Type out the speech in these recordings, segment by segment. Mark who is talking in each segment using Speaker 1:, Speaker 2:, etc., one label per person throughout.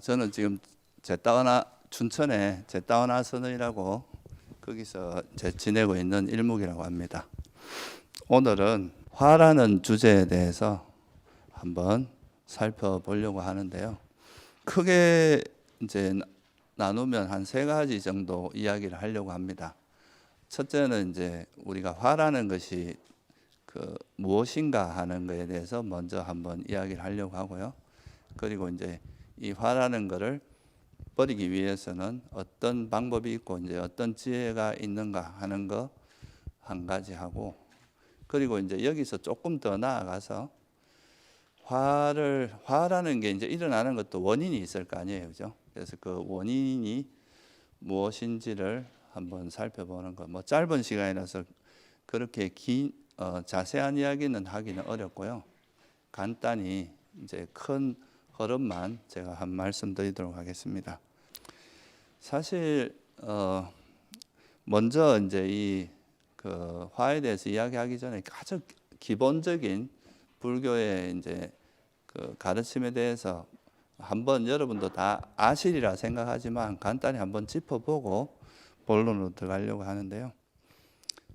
Speaker 1: 저는 지금 춘천에 제따와나 선언이라고 거기서 지내고 있는 일묵이라고 합니다. 오늘은 화라는 주제에 대해서 한번 살펴보려고 하는데요. 크게 이제 나누면 한 세 가지 정도 이야기를 하려고 합니다. 첫째는 이제 우리가 화라는 것이 무엇인가 하는 것에 대해서 먼저 한번 이야기를 하려고 하고요. 그리고 이제 이 화라는 것을 버리기 위해서는 어떤 방법이 있고 이제 어떤 지혜가 있는가 하는 거 한 가지 하고, 그리고 이제 여기서 조금 더 나아가서 화라는 게 이제 일어나는 것도 원인이 있을 거 아니에요, 그죠? 그래서 그 원인이 무엇인지를 한번 살펴보는 거. 뭐 짧은 시간이라서 그렇게 자세한 이야기는 하기는 어렵고요. 간단히 이제 큰 흐름만 제가 한 말씀 드리도록 하겠습니다. 사실 먼저 이제 화에 대해서 이야기하기 전에 아주 기본적인 불교의 이제 가르침에 대해서 한번 여러분도 다 아시리라 생각하지만 간단히 한번 짚어보고 본론으로 들어가려고 하는데요.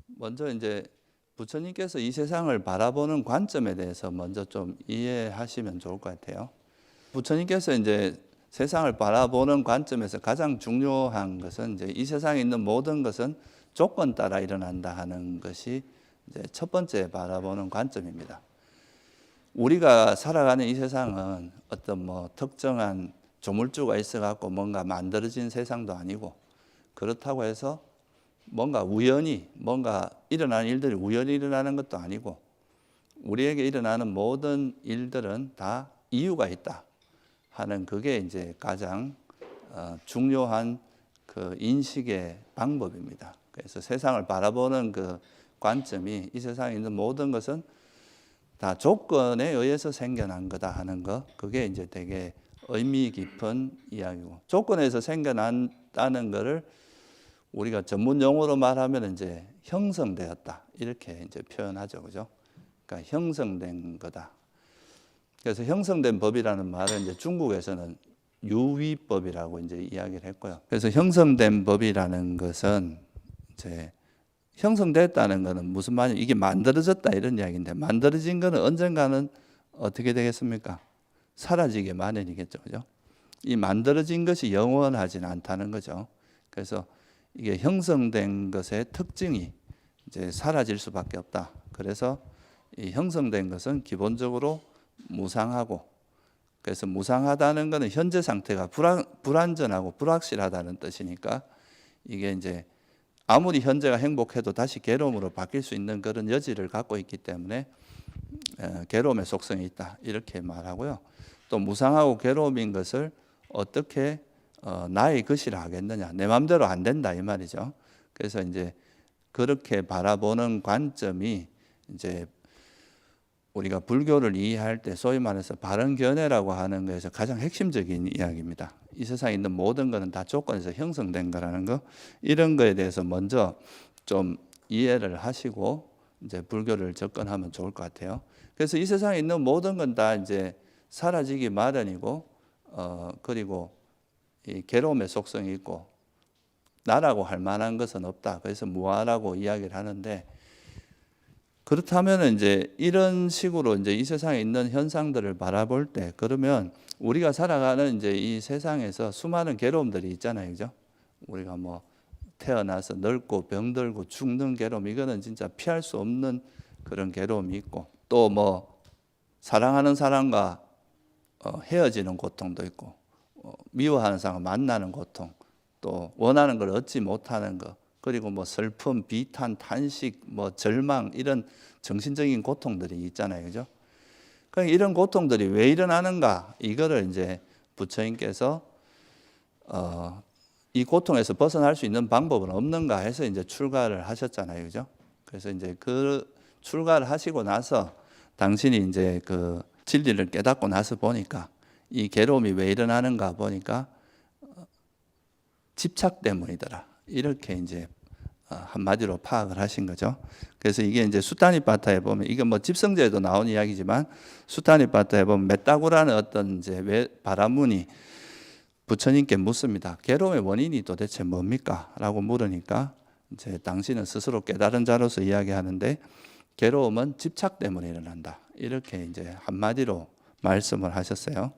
Speaker 1: 먼저 이제 부처님께서 이 세상을 바라보는 관점에 대해서 먼저 좀 이해하시면 좋을 것 같아요. 부처님께서 이제 세상을 바라보는 관점에서 가장 중요한 것은 이제 이 세상에 있는 모든 것은 조건 따라 일어난다 하는 것이 이제 첫 번째 바라보는 관점입니다. 우리가 살아가는 이 세상은 어떤 특정한 조물주가 있어갖고 뭔가 만들어진 세상도 아니고, 그렇다고 해서 뭔가 일어나는 일들이 우연히 일어나는 것도 아니고, 우리에게 일어나는 모든 일들은 다 이유가 있다 하는 그게 이제 가장 중요한 인식의 방법입니다. 그래서 세상을 바라보는 그 관점이 이 세상에 있는 모든 것은 다 조건에 의해서 생겨난 거다 하는 거, 그게 이제 되게 의미 깊은 이야기고, 조건에서 생겨난다는 거를 우리가 전문 용어로 말하면 이제 형성되었다 이렇게 이제 표현하죠, 그죠? 그러니까 형성된 거다. 그래서 형성된 법이라는 말은 이제 중국에서는 유위법이라고 이제 이야기를 했고요. 그래서 형성된 법이라는 것은 이제 형성됐다는 것은 무슨 말이냐, 이게 만들어졌다 이런 이야기인데, 만들어진 것은 언젠가는 어떻게 되겠습니까? 사라지게 마련이겠죠, 그죠? 이 만들어진 것이 영원하지는 않다는 거죠. 그래서 이게 형성된 것의 특징이 이제 사라질 수밖에 없다. 그래서 이 형성된 것은 기본적으로 무상하고, 그래서 무상하다는 것은 현재 상태가 불안전하고 불확실하다는 뜻이니까, 이게 이제 아무리 현재가 행복해도 다시 괴로움으로 바뀔 수 있는 그런 여지를 갖고 있기 때문에 괴로움의 속성이 있다 이렇게 말하고요. 또 무상하고 괴로움인 것을 어떻게 나의 것이라 하겠느냐, 내 마음대로 안 된다 이 말이죠. 그래서 이제 그렇게 바라보는 관점이 이제 우리가 불교를 이해할 때 소위 말해서 바른견해라고 하는 것에서 가장 핵심적인 이야기입니다. 이 세상에 있는 모든 것은 다 조건에서 형성된 거라는 거, 이런 거에 대해서 먼저 좀 이해를 하시고 이제 불교를 접근하면 좋을 것 같아요. 그래서 이 세상에 있는 모든 건 다 이제 사라지기 마련이고, 그리고 이 괴로움의 속성이 있고, 나라고 할 만한 것은 없다. 그래서 무아라고 이야기를 하는데, 그렇다면 이제 이런 식으로 이제 이 세상에 있는 현상들을 바라볼 때, 그러면 우리가 살아가는 이제 이 세상에서 수많은 괴로움들이 있잖아요, 그죠? 우리가 태어나서 늙고 병들고 죽는 괴로움, 이거는 진짜 피할 수 없는 그런 괴로움이 있고, 또 사랑하는 사람과 헤어지는 고통도 있고, 미워하는 사람 만나는 고통, 또 원하는 걸 얻지 못하는 것, 그리고 슬픔, 비탄, 탄식, 절망, 이런 정신적인 고통들이 있잖아요, 그죠? 그러니까 이런 고통들이 왜 일어나는가, 이거를 이제 부처님께서 이 고통에서 벗어날 수 있는 방법은 없는가 해서 이제 출가를 하셨잖아요, 그죠? 그래서 이제 그 출가를 하시고 나서 당신이 이제 그 진리를 깨닫고 나서 보니까 이 괴로움이 왜 일어나는가 보니까 집착 때문이더라, 이렇게 이제 한마디로 파악을 하신 거죠. 그래서 이게 이제 수타니파타에 보면, 이게 집성제에도 나온 이야기지만 수타니파타에 보면 메따구라는 어떤 이제 바라문이 부처님께 묻습니다. 괴로움의 원인이 도대체 뭡니까? 라고 물으니까 이제 당신은 스스로 깨달은 자로서 이야기하는데 괴로움은 집착 때문에 일어난다. 이렇게 이제 한마디로 말씀을 하셨어요.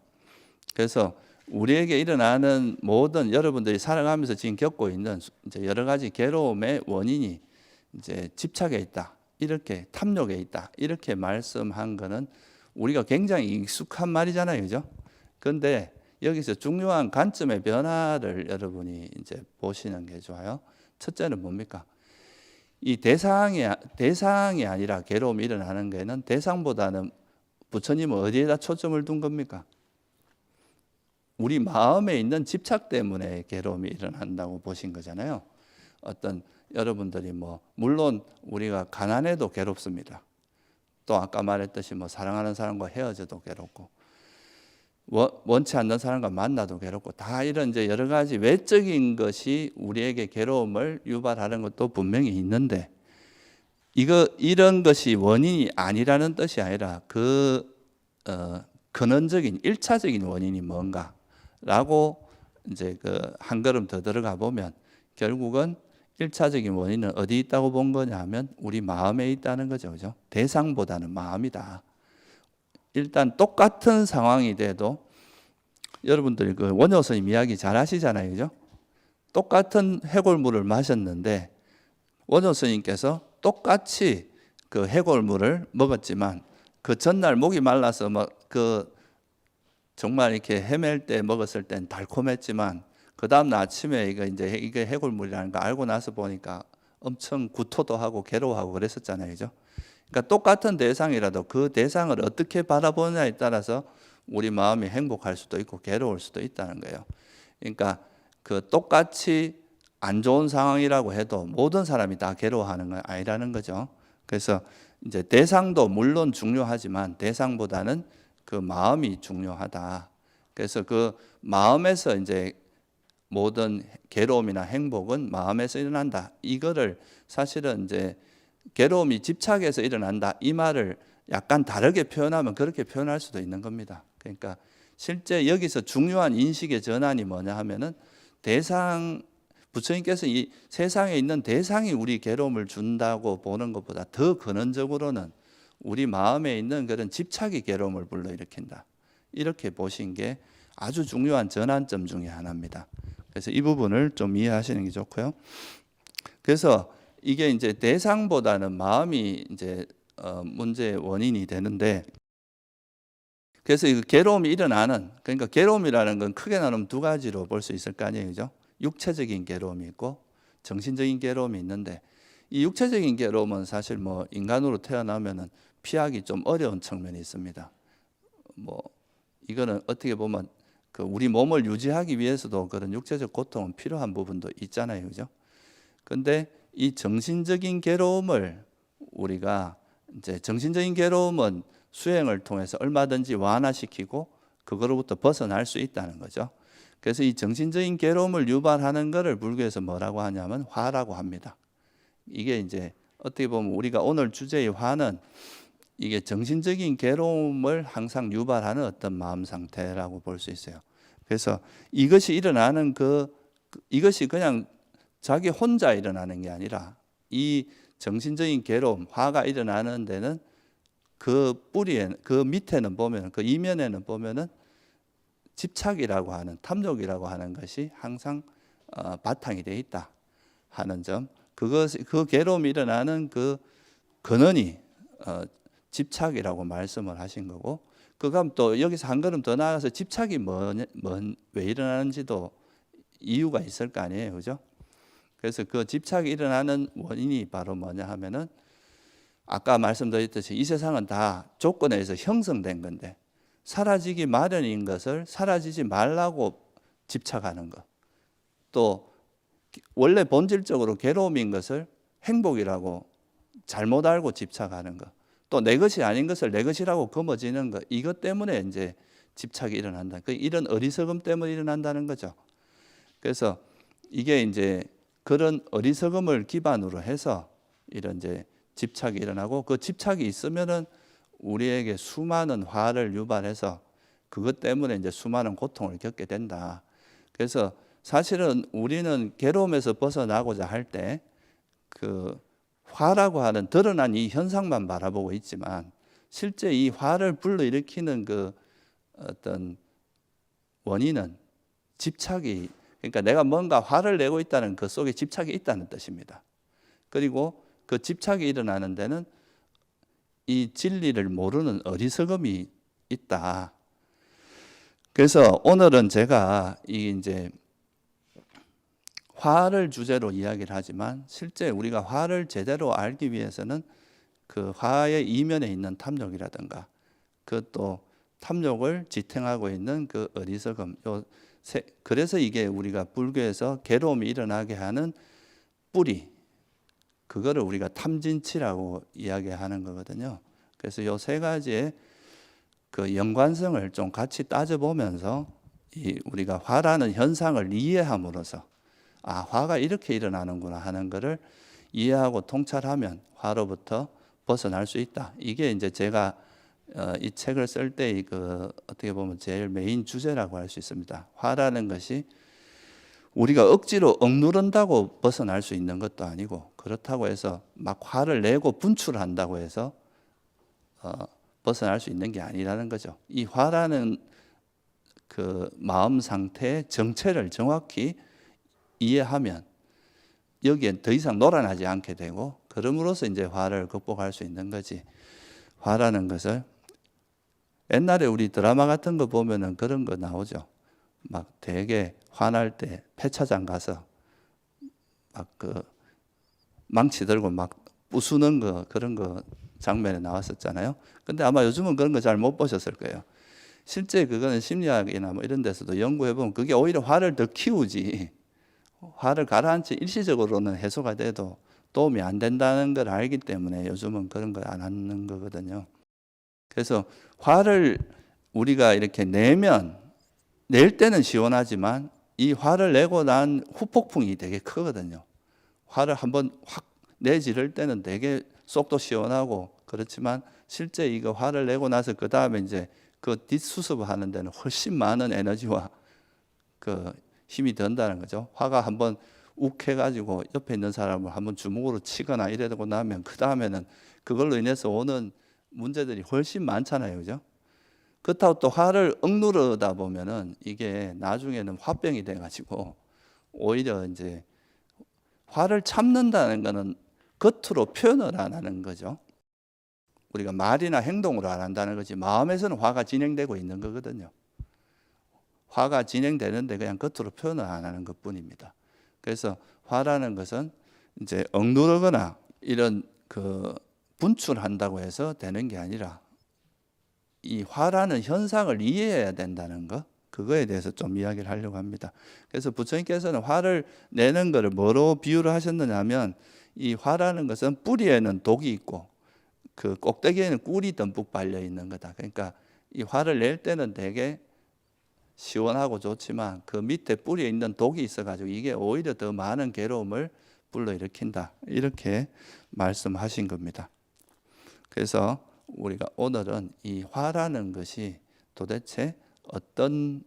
Speaker 1: 그래서 우리에게 일어나는 모든 여러분들이 살아가면서 지금 겪고 있는 이제 여러 가지 괴로움의 원인이 이제 집착에 있다. 이렇게 탐욕에 있다. 이렇게 말씀한 거는 우리가 굉장히 익숙한 말이잖아요. 그죠? 그런데 여기서 중요한 관점의 변화를 여러분이 이제 보시는 게 좋아요. 첫째는 뭡니까? 이 대상이 아니라 괴로움이 일어나는 게는 대상보다는 부처님은 어디에다 초점을 둔 겁니까? 우리 마음에 있는 집착 때문에 괴로움이 일어난다고 보신 거잖아요. 어떤 여러분들이 물론 우리가 가난해도 괴롭습니다. 또 아까 말했듯이 사랑하는 사람과 헤어져도 괴롭고 원치 않는 사람과 만나도 괴롭고 다 이런 이제 여러 가지 외적인 것이 우리에게 괴로움을 유발하는 것도 분명히 있는데 이런 것이 원인이 아니라는 뜻이 아니라 근원적인 1차적인 원인이 뭔가라고 이제 한 걸음 더 들어가 보면 결국은 1차적인 원인은 어디 있다고 본 거냐 하면 우리 마음에 있다는 거죠. 그죠? 대상보다는 마음이다. 일단 똑같은 상황이 돼도 여러분들이 원효 스님 이야기 잘 하시잖아요. 그죠? 똑같은 해골물을 마셨는데 원효 스님께서 똑같이 그 해골물을 먹었지만 그 전날 목이 말라서 정말 이렇게 헤맬 때 먹었을 땐 달콤했지만 그 다음날 아침에 이게 해골물이라는 거 알고 나서 보니까 엄청 구토도 하고 괴로워하고 그랬었잖아요. 그죠? 그러니까 똑같은 대상이라도 그 대상을 어떻게 바라보느냐에 따라서 우리 마음이 행복할 수도 있고 괴로울 수도 있다는 거예요. 그러니까 똑같이 안 좋은 상황이라고 해도 모든 사람이 다 괴로워하는 건 아니라는 거죠. 그래서 이제 대상도 물론 중요하지만 대상보다는 그 마음이 중요하다. 그래서 그 마음에서 이제 모든 괴로움이나 행복은 마음에서 일어난다. 이거를 사실은 이제 괴로움이 집착에서 일어난다. 이 말을 약간 다르게 표현하면 그렇게 표현할 수도 있는 겁니다. 그러니까 실제 여기서 중요한 인식의 전환이 뭐냐 하면은 부처님께서 이 세상에 있는 대상이 우리 괴로움을 준다고 보는 것보다 더 근원적으로는 우리 마음에 있는 그런 집착이 괴로움을 불러일으킨다. 이렇게 보신 게 아주 중요한 전환점 중에 하나입니다. 그래서 이 부분을 좀 이해하시는 게 좋고요. 그래서 이게 이제 대상보다는 마음이 이제 문제의 원인이 되는데, 그래서 이 괴로움이 일어나는, 그러니까 괴로움이라는 건 크게 나누면 두 가지로 볼 수 있을 거 아니에요, 그죠? 육체적인 괴로움이 있고 정신적인 괴로움이 있는데, 이 육체적인 괴로움은 사실 인간으로 태어나면은 피하기 좀 어려운 측면이 있습니다. 이거는 어떻게 보면 우리 몸을 유지하기 위해서도 그런 육체적 고통은 필요한 부분도 있잖아요, 그죠? 근데 이 정신적인 괴로움을 우리가 이제 정신적인 괴로움은 수행을 통해서 얼마든지 완화시키고 그거로부터 벗어날 수 있다는 거죠. 그래서 이 정신적인 괴로움을 유발하는 것을 불교에서 뭐라고 하냐면 화라고 합니다. 이게 이제 어떻게 보면 우리가 오늘 주제의 화는 이게 정신적인 괴로움을 항상 유발하는 어떤 마음 상태라고 볼 수 있어요. 그래서 이것이 일어나는 이것이 그냥 자기 혼자 일어나는 게 아니라 이 정신적인 괴로움, 화가 일어나는 데는 그 밑에는 보면, 그 이면에는 보면은 집착이라고 하는, 탐욕이라고 하는 것이 항상 바탕이 되어 있다 하는 점. 그 괴로움이 일어나는 그 근원이 집착이라고 말씀을 하신 거고, 그럼 또 여기서 한 걸음 더 나아가서 집착이 왜 일어나는지도 이유가 있을 거 아니에요, 그죠? 그래서 그 집착이 일어나는 원인이 바로 뭐냐 하면은 아까 말씀드렸듯이 이 세상은 다 조건에 의해서 형성된 건데 사라지기 마련인 것을 사라지지 말라고 집착하는 것, 또 원래 본질적으로 괴로움인 것을 행복이라고 잘못 알고 집착하는 것, 또 내 것이 아닌 것을 내 것이라고 거머쥐는 것, 이것 때문에 이제 집착이 일어난다. 이런 어리석음 때문에 일어난다는 거죠. 그래서 이게 이제 그런 어리석음을 기반으로 해서 이런 이제 집착이 일어나고, 그 집착이 있으면은 우리에게 수많은 화를 유발해서 그것 때문에 이제 수많은 고통을 겪게 된다. 그래서 사실은 우리는 괴로움에서 벗어나고자 할 때 그 화라고 하는 드러난 이 현상만 바라보고 있지만 실제 이 화를 불러일으키는 그 어떤 원인은 집착이, 그러니까 내가 뭔가 화를 내고 있다는 그 속에 집착이 있다는 뜻입니다. 그리고 그 집착이 일어나는 데는 이 진리를 모르는 어리석음이 있다. 그래서 오늘은 제가 이제 화를 주제로 이야기를 하지만 실제 우리가 화를 제대로 알기 위해서는 그 화의 이면에 있는 탐욕이라든가 그 또 탐욕을 지탱하고 있는 그 어리석음, 그래서 이게 우리가 불교에서 괴로움이 일어나게 하는 뿌리, 그거를 우리가 탐진치라고 이야기하는 거거든요. 그래서 이 세 가지의 그 연관성을 좀 같이 따져보면서 우리가 화라는 현상을 이해함으로써 화가 이렇게 일어나는구나 하는 것을 이해하고 통찰하면 화로부터 벗어날 수 있다. 이게 이제 제가 이 책을 쓸 때 그 어떻게 보면 제일 메인 주제라고 할 수 있습니다. 화라는 것이 우리가 억지로 억누른다고 벗어날 수 있는 것도 아니고, 그렇다고 해서 막 화를 내고 분출한다고 해서 벗어날 수 있는 게 아니라는 거죠. 이 화라는 그 마음 상태의 정체를 정확히 이해하면 여기에 더 이상 놀아나지 않게 되고, 그럼으로써 이제 화를 극복할 수 있는 거지. 화라는 것을 옛날에 우리 드라마 같은 거 보면은 그런 거 나오죠. 막 되게 화날 때 폐차장 가서 막 그 망치 들고 막 부수는 거, 그런 거 장면에 나왔었잖아요. 근데 아마 요즘은 그런 거 잘 못 보셨을 거예요. 실제 그거는 심리학이나 뭐 이런 데서도 연구해 보면 그게 오히려 화를 더 키우지, 화를 가라앉히 일시적으로는 해소가 돼도 도움이 안 된다는 걸 알기 때문에 요즘은 그런 걸 안 하는 거거든요. 그래서 화를 우리가 이렇게 내면, 낼 때는 시원하지만 이 화를 내고 난 후폭풍이 되게 크거든요. 화를 한번 확 내지를 때는 되게 속도 시원하고 그렇지만 실제 이거 화를 내고 나서 그 다음에 이제 그 뒷수습하는 데는 훨씬 많은 에너지와 그 힘이 든다는 거죠. 화가 한번 욱 해가지고 옆에 있는 사람을 한번 주먹으로 치거나 이러고 나면 그 다음에는 그걸로 인해서 오는 문제들이 훨씬 많잖아요, 그죠? 그렇다고 또 화를 억누르다 보면은 이게 나중에는 화병이 돼가지고 오히려 이제 화를 참는다는 거는 겉으로 표현을 안 하는 거죠. 우리가 말이나 행동으로 안 한다는 거지 마음에서는 화가 진행되고 있는 거거든요. 화가 진행되는데 그냥 겉으로 표현을 안 하는 것뿐입니다. 그래서 화라는 것은 이제 억누르거나 이런 그 분출한다고 해서 되는 게 아니라 이 화라는 현상을 이해해야 된다는 거, 그거에 대해서 좀 이야기를 하려고 합니다. 그래서 부처님께서는 화를 내는 것을 뭐로 비유를 하셨느냐면 이 화라는 것은 뿌리에는 독이 있고 그 꼭대기에는 꿀이 듬뿍 발려 있는 거다. 그러니까 이 화를 낼 때는 되게 시원하고 좋지만 그 밑에 뿌리에 있는 독이 있어가지고 이게 오히려 더 많은 괴로움을 불러일으킨다. 이렇게 말씀하신 겁니다. 그래서 우리가 오늘은 이 화라는 것이 도대체 어떤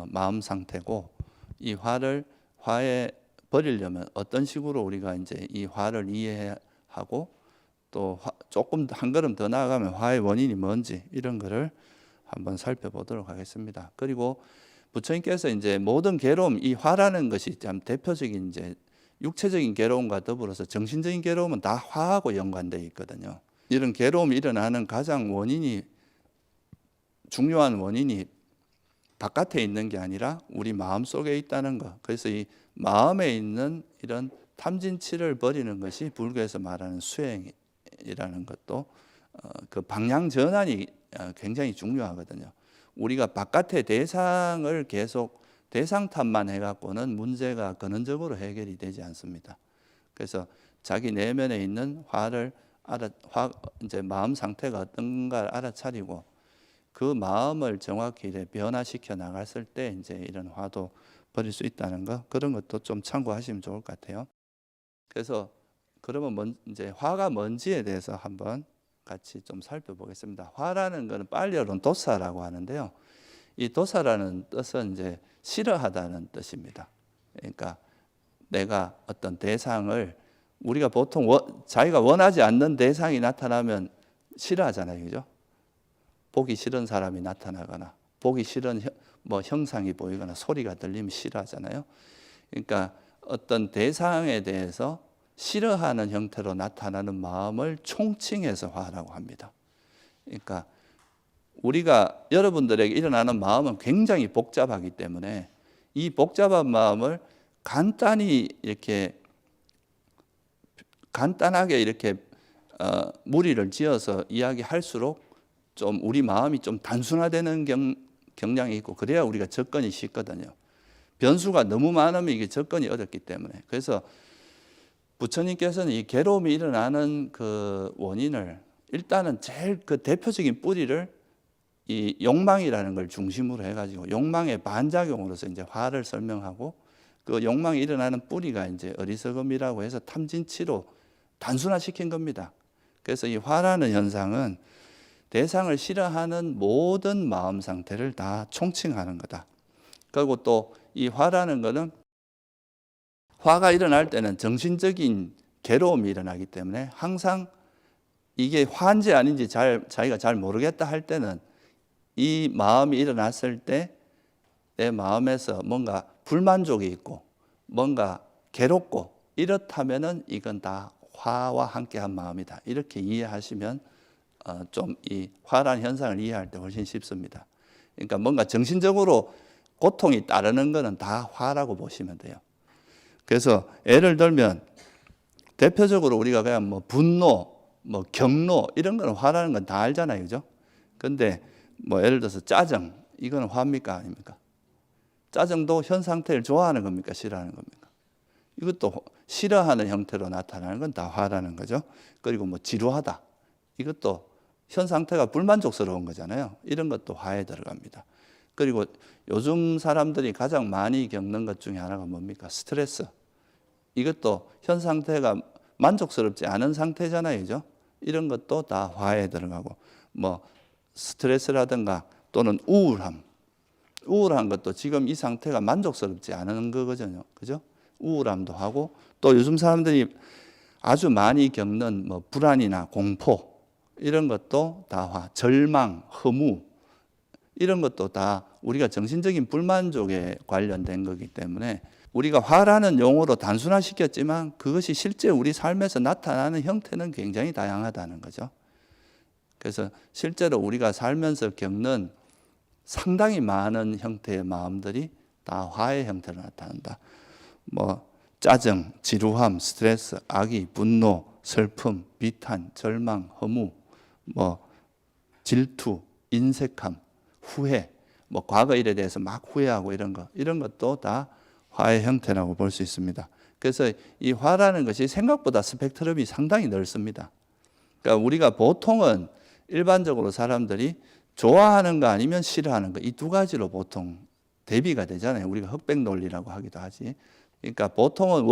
Speaker 1: 마음 상태고, 이 화에 버리려면 어떤 식으로 우리가 이제 이 화를 이해하고 또 조금 한 걸음 더 나아가면 화의 원인이 뭔지 이런 거를 한번 살펴보도록 하겠습니다. 그리고 부처님께서 이제 모든 괴로움, 이 화라는 것이 참 대표적인 이제 육체적인 괴로움과 더불어서 정신적인 괴로움은 다 화하고 연관되어 있거든요. 이런 괴로움이 일어나는 가장 중요한 원인이 바깥에 있는 게 아니라 우리 마음 속에 있다는 것. 그래서 이 마음에 있는 이런 탐진치를 버리는 것이 불교에서 말하는 수행이라는 것도 그 방향 전환이 굉장히 중요하거든요. 우리가 바깥의 대상을 계속 대상 탓만 해갖고는 문제가 근원적으로 해결이 되지 않습니다. 그래서 자기 내면에 있는 이제 마음 상태가 어떤가를 알아차리고 그 마음을 정확히 이제 변화시켜 나갔을 때 이제 이런 화도 버릴 수 있다는 거, 그런 것도 좀 참고하시면 좋을 것 같아요. 그래서 그러면 이제 화가 뭔지에 대해서 한번 같이 좀 살펴보겠습니다. 화라는 것은 빨리어로는 도사라고 하는데요. 이 도사라는 뜻은 이제 싫어하다는 뜻입니다. 그러니까 내가 어떤 대상을 우리가 보통 자기가 원하지 않는 대상이 나타나면 싫어하잖아요, 그죠? 보기 싫은 사람이 나타나거나 보기 싫은 형상이 보이거나 소리가 들리면 싫어하잖아요. 그러니까 어떤 대상에 대해서 싫어하는 형태로 나타나는 마음을 총칭해서 화라고 합니다. 그러니까 우리가 여러분들에게 일어나는 마음은 굉장히 복잡하기 때문에 이 복잡한 마음을 간단하게 이렇게 무리를 지어서 이야기할수록 좀 우리 마음이 좀 단순화되는 경향이 있고 그래야 우리가 접근이 쉽거든요. 변수가 너무 많으면 이게 접근이 어렵기 때문에. 그래서 부처님께서는 이 괴로움이 일어나는 그 원인을 일단은 제일 그 대표적인 뿌리를 이 욕망이라는 걸 중심으로 해가지고 욕망의 반작용으로서 이제 화를 설명하고 그 욕망이 일어나는 뿌리가 이제 어리석음이라고 해서 탐진치로 단순화시킨 겁니다. 그래서 이 화라는 현상은 대상을 싫어하는 모든 마음 상태를 다 총칭하는 거다. 그리고 또 이 화라는 거는 화가 일어날 때는 정신적인 괴로움이 일어나기 때문에 항상 이게 화인지 아닌지 자기가 잘 모르겠다 할 때는 이 마음이 일어났을 때 내 마음에서 뭔가 불만족이 있고 뭔가 괴롭고 이렇다면은 이건 다 화와 함께한 마음이다. 이렇게 이해하시면 좀 이 화라는 현상을 이해할 때 훨씬 쉽습니다. 그러니까 뭔가 정신적으로 고통이 따르는 것은 다 화라고 보시면 돼요. 그래서 예를 들면 대표적으로 우리가 그냥 분노, 경로 이런 거는 화라는 건 다 알잖아요, 그죠? 근데 예를 들어서 짜증, 이거는 화입니까 아닙니까? 짜증도 현 상태를 좋아하는 겁니까 싫어하는 겁니까? 이것도 싫어하는 형태로 나타나는 건 다 화라는 거죠. 그리고 지루하다, 이것도 현 상태가 불만족스러운 거잖아요. 이런 것도 화에 들어갑니다. 그리고 요즘 사람들이 가장 많이 겪는 것 중에 하나가 뭡니까? 스트레스. 이것도 현 상태가 만족스럽지 않은 상태잖아요, 그죠? 이런 것도 다 화에 들어가고 스트레스라든가 또는 우울한 것도 지금 이 상태가 만족스럽지 않은 거거든요, 그죠? 우울함도 하고 또 요즘 사람들이 아주 많이 겪는 불안이나 공포 이런 것도 다 화, 절망, 허무 이런 것도 다 우리가 정신적인 불만족에 관련된 거기 때문에 우리가 화라는 용어로 단순화시켰지만 그것이 실제 우리 삶에서 나타나는 형태는 굉장히 다양하다는 거죠. 그래서 실제로 우리가 살면서 겪는 상당히 많은 형태의 마음들이 다 화의 형태로 나타난다. 짜증, 지루함, 스트레스, 악의, 분노, 슬픔, 비탄, 절망, 허무, 질투, 인색함, 후회, 과거 일에 대해서 막 후회하고 이런 것도 다 화의 형태라고 볼 수 있습니다. 그래서 이 화라는 것이 생각보다 스펙트럼이 상당히 넓습니다. 그러니까 우리가 보통은 일반적으로 사람들이 좋아하는 거 아니면 싫어하는 거 이 두 가지로 보통 대비가 되잖아요. 우리가 흑백 논리라고 하기도 하지. 그러니까 보통은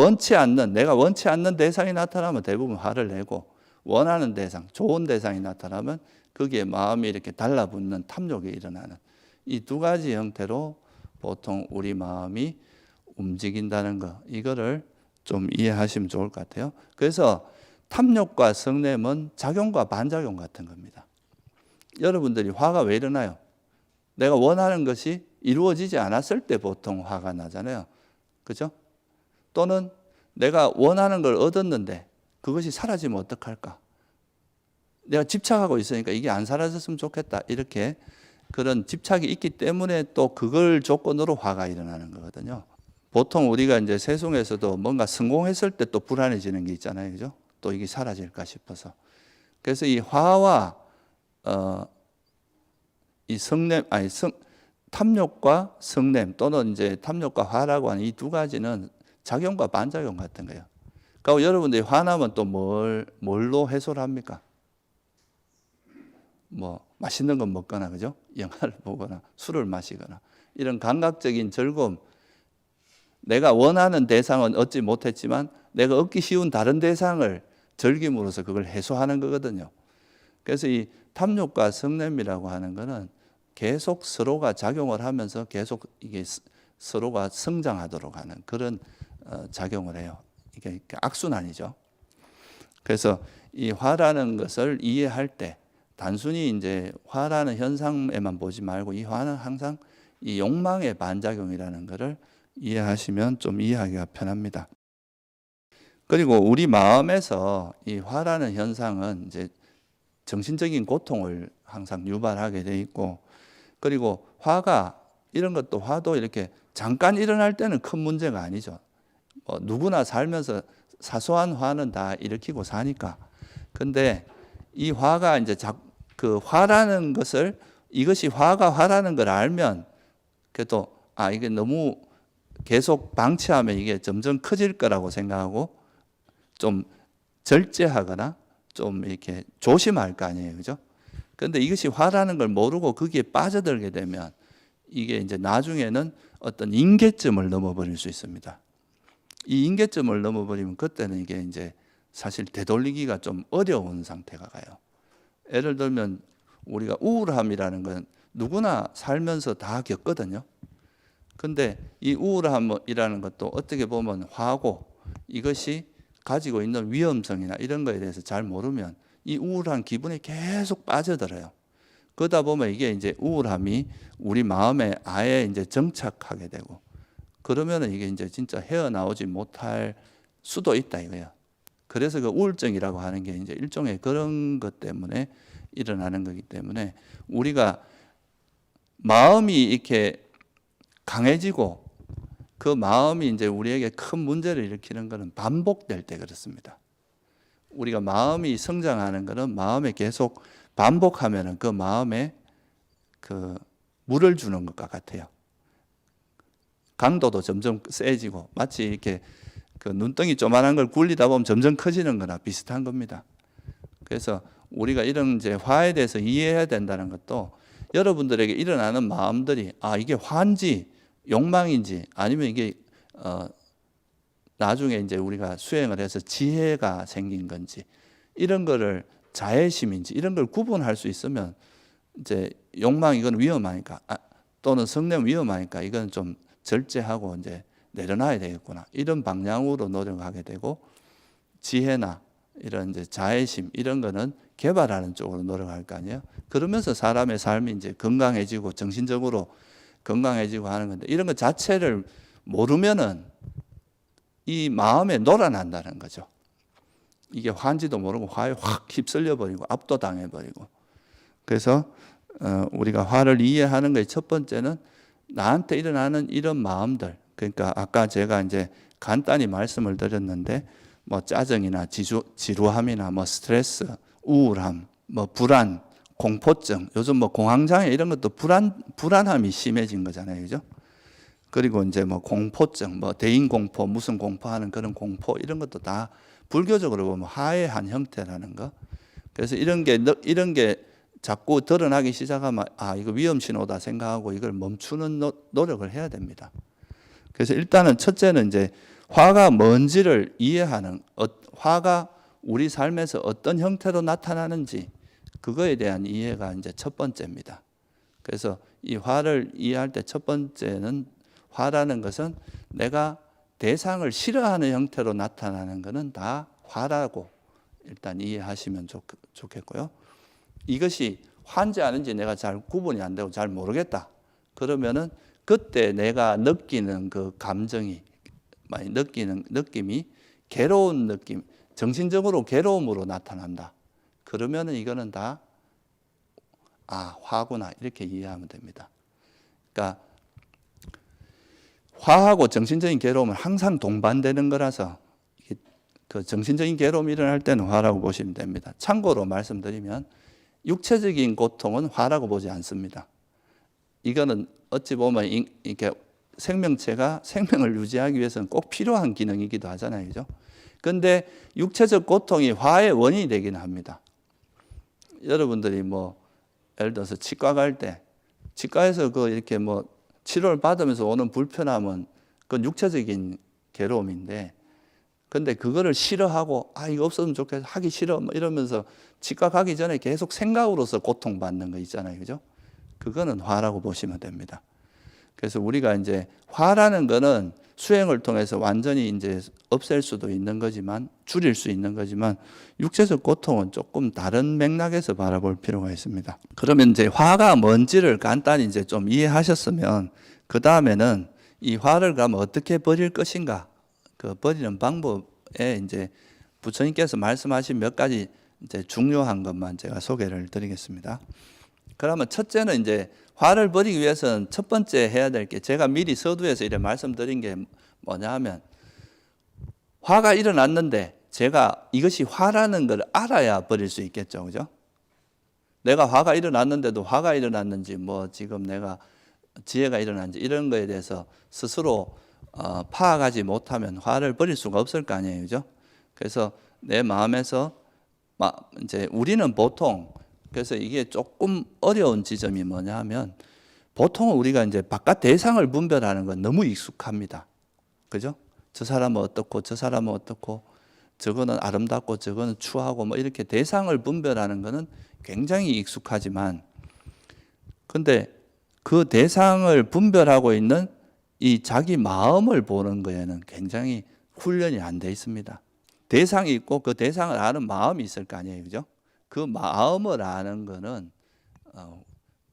Speaker 1: 내가 원치 않는 대상이 나타나면 대부분 화를 내고 원하는 대상, 좋은 대상이 나타나면 거기에 마음이 이렇게 달라붙는 탐욕이 일어나는 이 두 가지 형태로 보통 우리 마음이 움직인다는 거 이거를 좀 이해하시면 좋을 것 같아요. 그래서 탐욕과 성냄은 작용과 반작용 같은 겁니다. 여러분들이 화가 왜 일어나요? 내가 원하는 것이 이루어지지 않았을 때 보통 화가 나잖아요. 그죠? 또는 내가 원하는 걸 얻었는데 그것이 사라지면 어떡할까? 내가 집착하고 있으니까 이게 안 사라졌으면 좋겠다. 이렇게 그런 집착이 있기 때문에 또 그걸 조건으로 화가 일어나는 거거든요. 보통 우리가 이제 세속에서도 뭔가 성공했을 때 또 불안해지는 게 있잖아요. 그죠? 또 이게 사라질까 싶어서. 그래서 이 화와 이 탐욕과 성냄 또는 이제 탐욕과 화라고 하는 이 두 가지는 작용과 반작용 같은 거예요. 그러니까 여러분들이 화나면 또 뭘로 해소를 합니까? 맛있는 거 먹거나, 그죠? 영화를 보거나, 술을 마시거나, 이런 감각적인 즐거움. 내가 원하는 대상은 얻지 못했지만 내가 얻기 쉬운 다른 대상을 즐김으로써 그걸 해소하는 거거든요. 그래서 이 탐욕과 성냄이라고 하는 거는 계속 서로가 작용을 하면서 계속 이게 서로가 성장하도록 하는 그런 작용을 해요. 이게 악순환이죠. 그래서 이 화라는 것을 이해할 때 단순히 이제 화라는 현상에만 보지 말고 이 화는 항상 이 욕망의 반작용이라는 것을 이해하시면 좀 이해하기가 편합니다. 그리고 우리 마음에서 이 화라는 현상은 이제 정신적인 고통을 항상 유발하게 돼 있고, 그리고 화가 이런 것도 화도 이렇게 잠깐 일어날 때는 큰 문제가 아니죠. 누구나 살면서 사소한 화는 다 일으키고 사니까. 근데 이 화가 이제 그 화라는 것을, 이것이 화가 화라는 걸 알면 그래도 이게 너무 계속 방치하면 이게 점점 커질 거라고 생각하고 좀 절제하거나 좀 이렇게 조심할 거 아니에요. 그죠? 그런데 이것이 화라는 걸 모르고 거기에 빠져들게 되면 이게 이제 나중에는 어떤 임계점을 넘어버릴 수 있습니다. 이 임계점을 넘어버리면 그때는 이게 이제 사실 되돌리기가 좀 어려운 상태가 가요. 예를 들면 우리가 우울함이라는 건 누구나 살면서 다 겪거든요. 근데 이 우울함이라는 것도 어떻게 보면 화고, 이것이 가지고 있는 위험성이나 이런 거에 대해서 잘 모르면 이 우울한 기분에 계속 빠져들어요. 그러다 보면 이게 이제 우울함이 우리 마음에 아예 이제 정착하게 되고, 그러면은 이게 이제 진짜 헤어나오지 못할 수도 있다 이거야. 그래서 그 우울증이라고 하는 게 이제 일종의 그런 것 때문에 일어나는 거기 때문에, 우리가 마음이 이렇게 강해지고 그 마음이 이제 우리에게 큰 문제를 일으키는 것은 반복될 때 그렇습니다. 우리가 마음이 성장하는 것은 마음에 계속 반복하면은 그 마음에 그 물을 주는 것과 같아요. 강도도 점점 세지고, 마치 이렇게 그 눈덩이 조만한 걸 굴리다 보면 점점 커지는 거나 비슷한 겁니다. 그래서 우리가 이런 이제 화에 대해서 이해해야 된다는 것도, 여러분들에게 일어나는 마음들이 이게 화인지 욕망인지 아니면 이게 나중에 이제 우리가 수행을 해서 지혜가 생긴 건지, 이런 거를 자애심인지 이런 걸 구분할 수 있으면 이제 욕망 이건 위험하니까 또는 성냄 위험하니까 이건 좀 절제하고 이제 내려놔야 되겠구나, 이런 방향으로 노력하게 되고, 지혜나 이런 이제 자애심 이런 거는 개발하는 쪽으로 노력할 거 아니에요. 그러면서 사람의 삶이 이제 건강해지고 정신적으로 건강해지고 하는 건데, 이런 것 자체를 모르면은 이 마음에 놀아난다는 거죠. 이게 화인지도 모르고 화에 확 휩쓸려 버리고 압도당해 버리고. 그래서 우리가 화를 이해하는 것의 첫 번째는 나한테 일어나는 이런 마음들, 그러니까 아까 제가 이제 간단히 말씀을 드렸는데, 뭐 짜증이나 지루함이나 뭐 스트레스, 우울함, 뭐 불안, 공포증, 요즘 뭐 공황장애 이런 것도 불안함이 심해진 거잖아요. 그죠? 그리고 이제 뭐 공포증, 뭐 대인 공포, 무슨 공포하는 그런 공포, 이런 것도 다 불교적으로 보면 화의 한 형태라는 거. 그래서 이런 게 자꾸 드러나기 시작하면 이거 위험 신호다 생각하고 이걸 멈추는 노력을 해야 됩니다. 그래서 일단은 첫째는 이제 화가 뭔지를 이해하는, 화가 우리 삶에서 어떤 형태로 나타나는지 그거에 대한 이해가 이제 첫 번째입니다. 그래서 이 화를 이해할 때 첫 번째는, 화라는 것은 내가 대상을 싫어하는 형태로 나타나는 것은 다 화라고 일단 이해하시면 좋겠고요. 이것이 화인지 아닌지 내가 잘 구분이 안 되고 잘 모르겠다. 그러면은 그때 내가 느끼는 그 감정이, 많이 느끼는 느낌이 괴로운 느낌, 정신적으로 괴로움으로 나타난다. 그러면은 이거는 다 화구나 이렇게 이해하면 됩니다. 그러니까 화하고 정신적인 괴로움은 항상 동반되는 거라서 그 정신적인 괴로움이 일어날 때는 화라고 보시면 됩니다. 참고로 말씀드리면 육체적인 고통은 화라고 보지 않습니다. 이거는 어찌 보면 이렇게 생명체가 생명을 유지하기 위해서는 꼭 필요한 기능이기도 하잖아요. 그죠? 근데 육체적 고통이 화의 원인이 되긴 합니다. 여러분들이 뭐 예를 들어서 치과 갈 때 치과에서 이렇게 뭐 치료를 받으면서 오는 불편함은 그건 육체적인 괴로움인데, 근데 그거를 싫어하고 이거 없었으면 좋겠어, 하기 싫어 뭐 이러면서 치과 가기 전에 계속 생각으로서 고통받는 거 있잖아요. 그죠? 그거는 화라고 보시면 됩니다. 그래서 우리가 이제 화라는 거는 수행을 통해서 완전히 이제 없앨 수도 있는 거지만, 줄일 수 있는 거지만, 육체적 고통은 조금 다른 맥락에서 바라볼 필요가 있습니다. 그러면 이제 화가 뭔지를 간단히 이제 좀 이해하셨으면, 그 다음에는 이 화를 그러면 어떻게 버릴 것인가, 그 버리는 방법에 이제 부처님께서 말씀하신 몇 가지 이제 중요한 것만 제가 소개를 드리겠습니다. 그러면 첫째는 이제 화를 버리기 위해서는 첫 번째 해야 될 게, 제가 미리 서두에서 이렇게 말씀드린 게 뭐냐 하면, 화가 일어났는데 제가 이것이 화라는 걸 알아야 버릴 수 있겠죠. 그죠? 내가 화가 일어났는데도 화가 일어났는지, 뭐 지금 내가 지혜가 일어났는지 이런 거에 대해서 스스로 파악하지 못하면 화를 버릴 수가 없을 거 아니에요. 그죠? 그래서 내 마음에서 이제 우리는 보통, 그래서 이게 조금 어려운 지점이 뭐냐 하면, 보통은 우리가 이제 바깥 대상을 분별하는 건 너무 익숙합니다. 그죠? 저 사람은 어떻고, 저 사람은 어떻고, 저거는 아름답고, 저거는 추하고, 뭐 이렇게 대상을 분별하는 거는 굉장히 익숙하지만, 근데 그 대상을 분별하고 있는 이 자기 마음을 보는 거에는 굉장히 훈련이 안 돼 있습니다. 대상이 있고 그 대상을 아는 마음이 있을 거 아니에요. 그죠? 그 마음을 아는 거는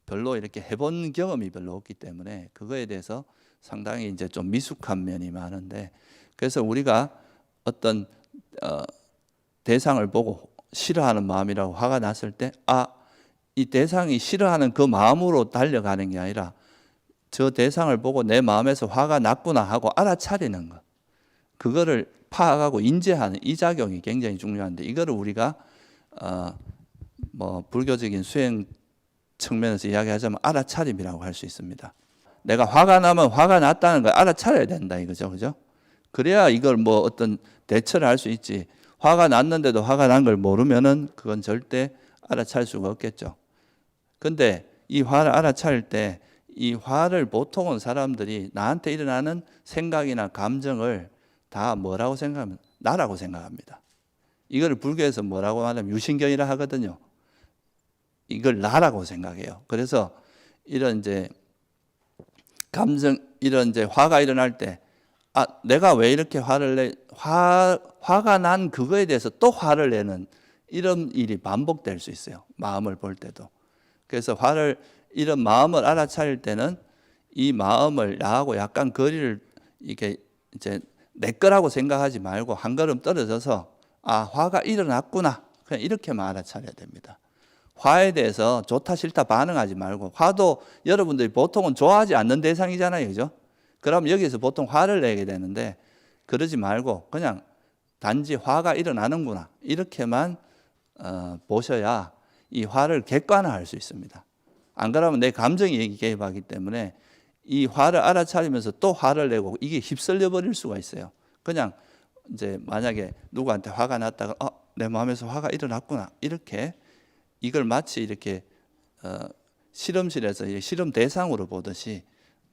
Speaker 1: 별로 이렇게 해본 경험이 별로 없기 때문에 그거에 대해서 상당히 이제 좀 미숙한 면이 많은데, 그래서 우리가 어떤 대상을 보고 싫어하는 마음이라고 화가 났을 때, 이 대상이 싫어하는 그 마음으로 달려가는 게 아니라 저 대상을 보고 내 마음에서 화가 났구나 하고 알아차리는 것, 그거를 파악하고 인지하는 이 작용이 굉장히 중요한데, 이거를 우리가 뭐 불교적인 수행 측면에서 이야기하자면 알아차림이라고 할 수 있습니다. 내가 화가 나면 화가 났다는 걸 알아차려야 된다 이거죠. 그죠? 그래야 이걸 뭐 어떤 대처를 할 수 있지. 화가 났는데도 화가 난 걸 모르면은 그건 절대 알아차릴 수가 없겠죠. 근데 이 화를 알아차릴 때, 이 화를 보통은 사람들이 나한테 일어나는 생각이나 감정을 다 뭐라고 생각하면 나라고 생각합니다. 이거를 불교에서 뭐라고 하냐면 유신경이라 하거든요. 이걸 나라고 생각해요. 그래서 이런 이제 감정, 이런 이제 화가 일어날 때, 내가 왜 이렇게 화가 난 그거에 대해서 또 화를 내는 이런 일이 반복될 수 있어요. 마음을 볼 때도. 그래서 이런 마음을 알아차릴 때는 이 마음을 나하고 약간 거리를 이렇게 이제 내 거라고 생각하지 말고 한 걸음 떨어져서, 화가 일어났구나, 그냥 이렇게만 알아차려야 됩니다. 화에 대해서 좋다 싫다 반응하지 말고, 화도 여러분들이 보통은 좋아하지 않는 대상이잖아요. 그죠? 그럼 여기서 보통 화를 내게 되는데, 그러지 말고 그냥 단지 화가 일어나는구나 이렇게만 보셔야 이 화를 객관화할 수 있습니다. 안 그러면 내 감정이 개입하기 때문에 이 화를 알아차리면서 또 화를 내고 이게 휩쓸려 버릴 수가 있어요. 그냥 이제 만약에 누구한테 화가 났다가 내 마음에서 화가 일어났구나, 이렇게 이걸 마치 이렇게 실험실에서 실험 대상으로 보듯이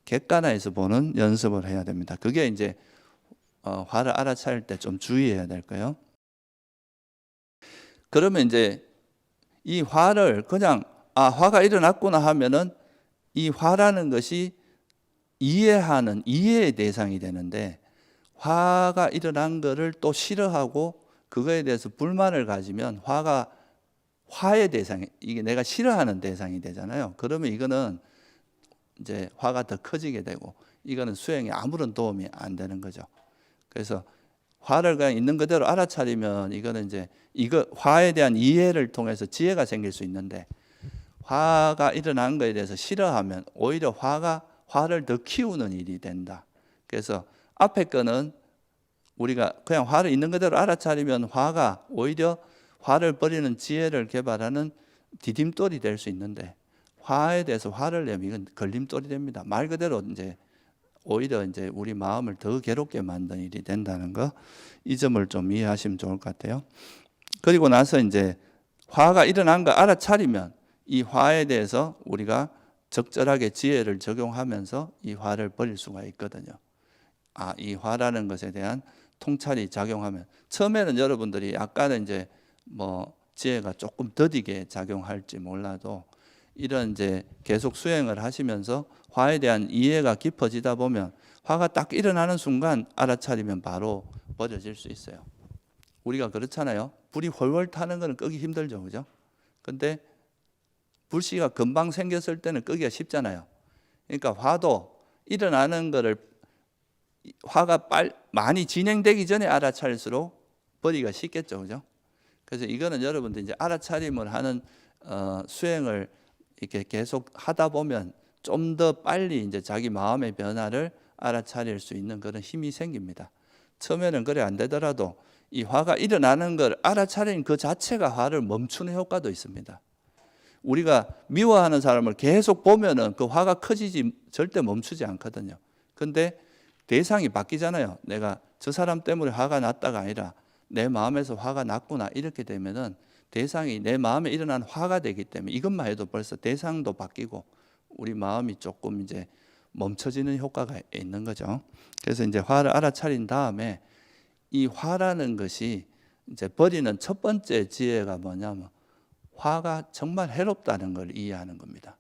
Speaker 1: 객관화해서 보는 연습을 해야 됩니다. 그게 이제 화를 알아차릴 때 좀 주의해야 될 거예요. 그러면 이제 이 화를 그냥 화가 일어났구나 하면은 이 화라는 것이 이해하는 이해의 대상이 되는데, 화가 일어난 거를 또 싫어하고 그거에 대해서 불만을 가지면 화의 대상이, 이게 내가 싫어하는 대상이 되잖아요. 그러면 이거는 이제 화가 더 커지게 되고, 이거는 수행에 아무런 도움이 안 되는 거죠. 그래서 화를 그냥 있는 그대로 알아차리면 이거는 이제 화에 대한 이해를 통해서 지혜가 생길 수 있는데, 화가 일어난 거에 대해서 싫어하면 오히려 화를 더 키우는 일이 된다. 그래서 앞에 거는 우리가 그냥 화를 있는 그대로 알아차리면 화가 오히려 화를 버리는 지혜를 개발하는 디딤돌이 될 수 있는데, 화에 대해서 화를 내면 이건 걸림돌이 됩니다. 말 그대로 이제 오히려 이제 우리 마음을 더 괴롭게 만드는 일이 된다는 거, 이 점을 좀 이해하시면 좋을 것 같아요. 그리고 나서 이제 화가 일어난 거 알아차리면 이 화에 대해서 우리가 적절하게 지혜를 적용하면서 이 화를 버릴 수가 있거든요. 이 화라는 것에 대한 통찰이 작용하면, 처음에는 여러분들이 약간은 이제 뭐 지혜가 조금 더디게 작용할지 몰라도 이런 이제 계속 수행을 하시면서 화에 대한 이해가 깊어지다 보면 화가 딱 일어나는 순간 알아차리면 바로 버려질 수 있어요. 우리가 그렇잖아요. 불이 훨훨 타는 거는 끄기 힘들죠, 그죠? 근데 불씨가 금방 생겼을 때는 끄기가 쉽잖아요. 그러니까 화도 일어나는 거를 화가 많이 진행되기 전에 알아차릴수록 버리기가 쉽겠죠, 그죠? 그래서 이거는 여러분들 이제 알아차림을 하는 수행을 이렇게 계속 하다 보면 좀 더 빨리 이제 자기 마음의 변화를 알아차릴 수 있는 그런 힘이 생깁니다. 처음에는 그래 안 되더라도 이 화가 일어나는 걸 알아차리는 그 자체가 화를 멈추는 효과도 있습니다. 우리가 미워하는 사람을 계속 보면은 그 화가 커지지 절대 멈추지 않거든요. 근데 대상이 바뀌잖아요. 내가 저 사람 때문에 화가 났다가 아니라 내 마음에서 화가 났구나 이렇게 되면은 대상이 내 마음에 일어난 화가 되기 때문에 이것만 해도 벌써 대상도 바뀌고 우리 마음이 조금 이제 멈춰지는 효과가 있는 거죠. 그래서 이제 화를 알아차린 다음에 이 화라는 것이 이제 버리는 첫 번째 지혜가 뭐냐면 화가 정말 해롭다는 걸 이해하는 겁니다.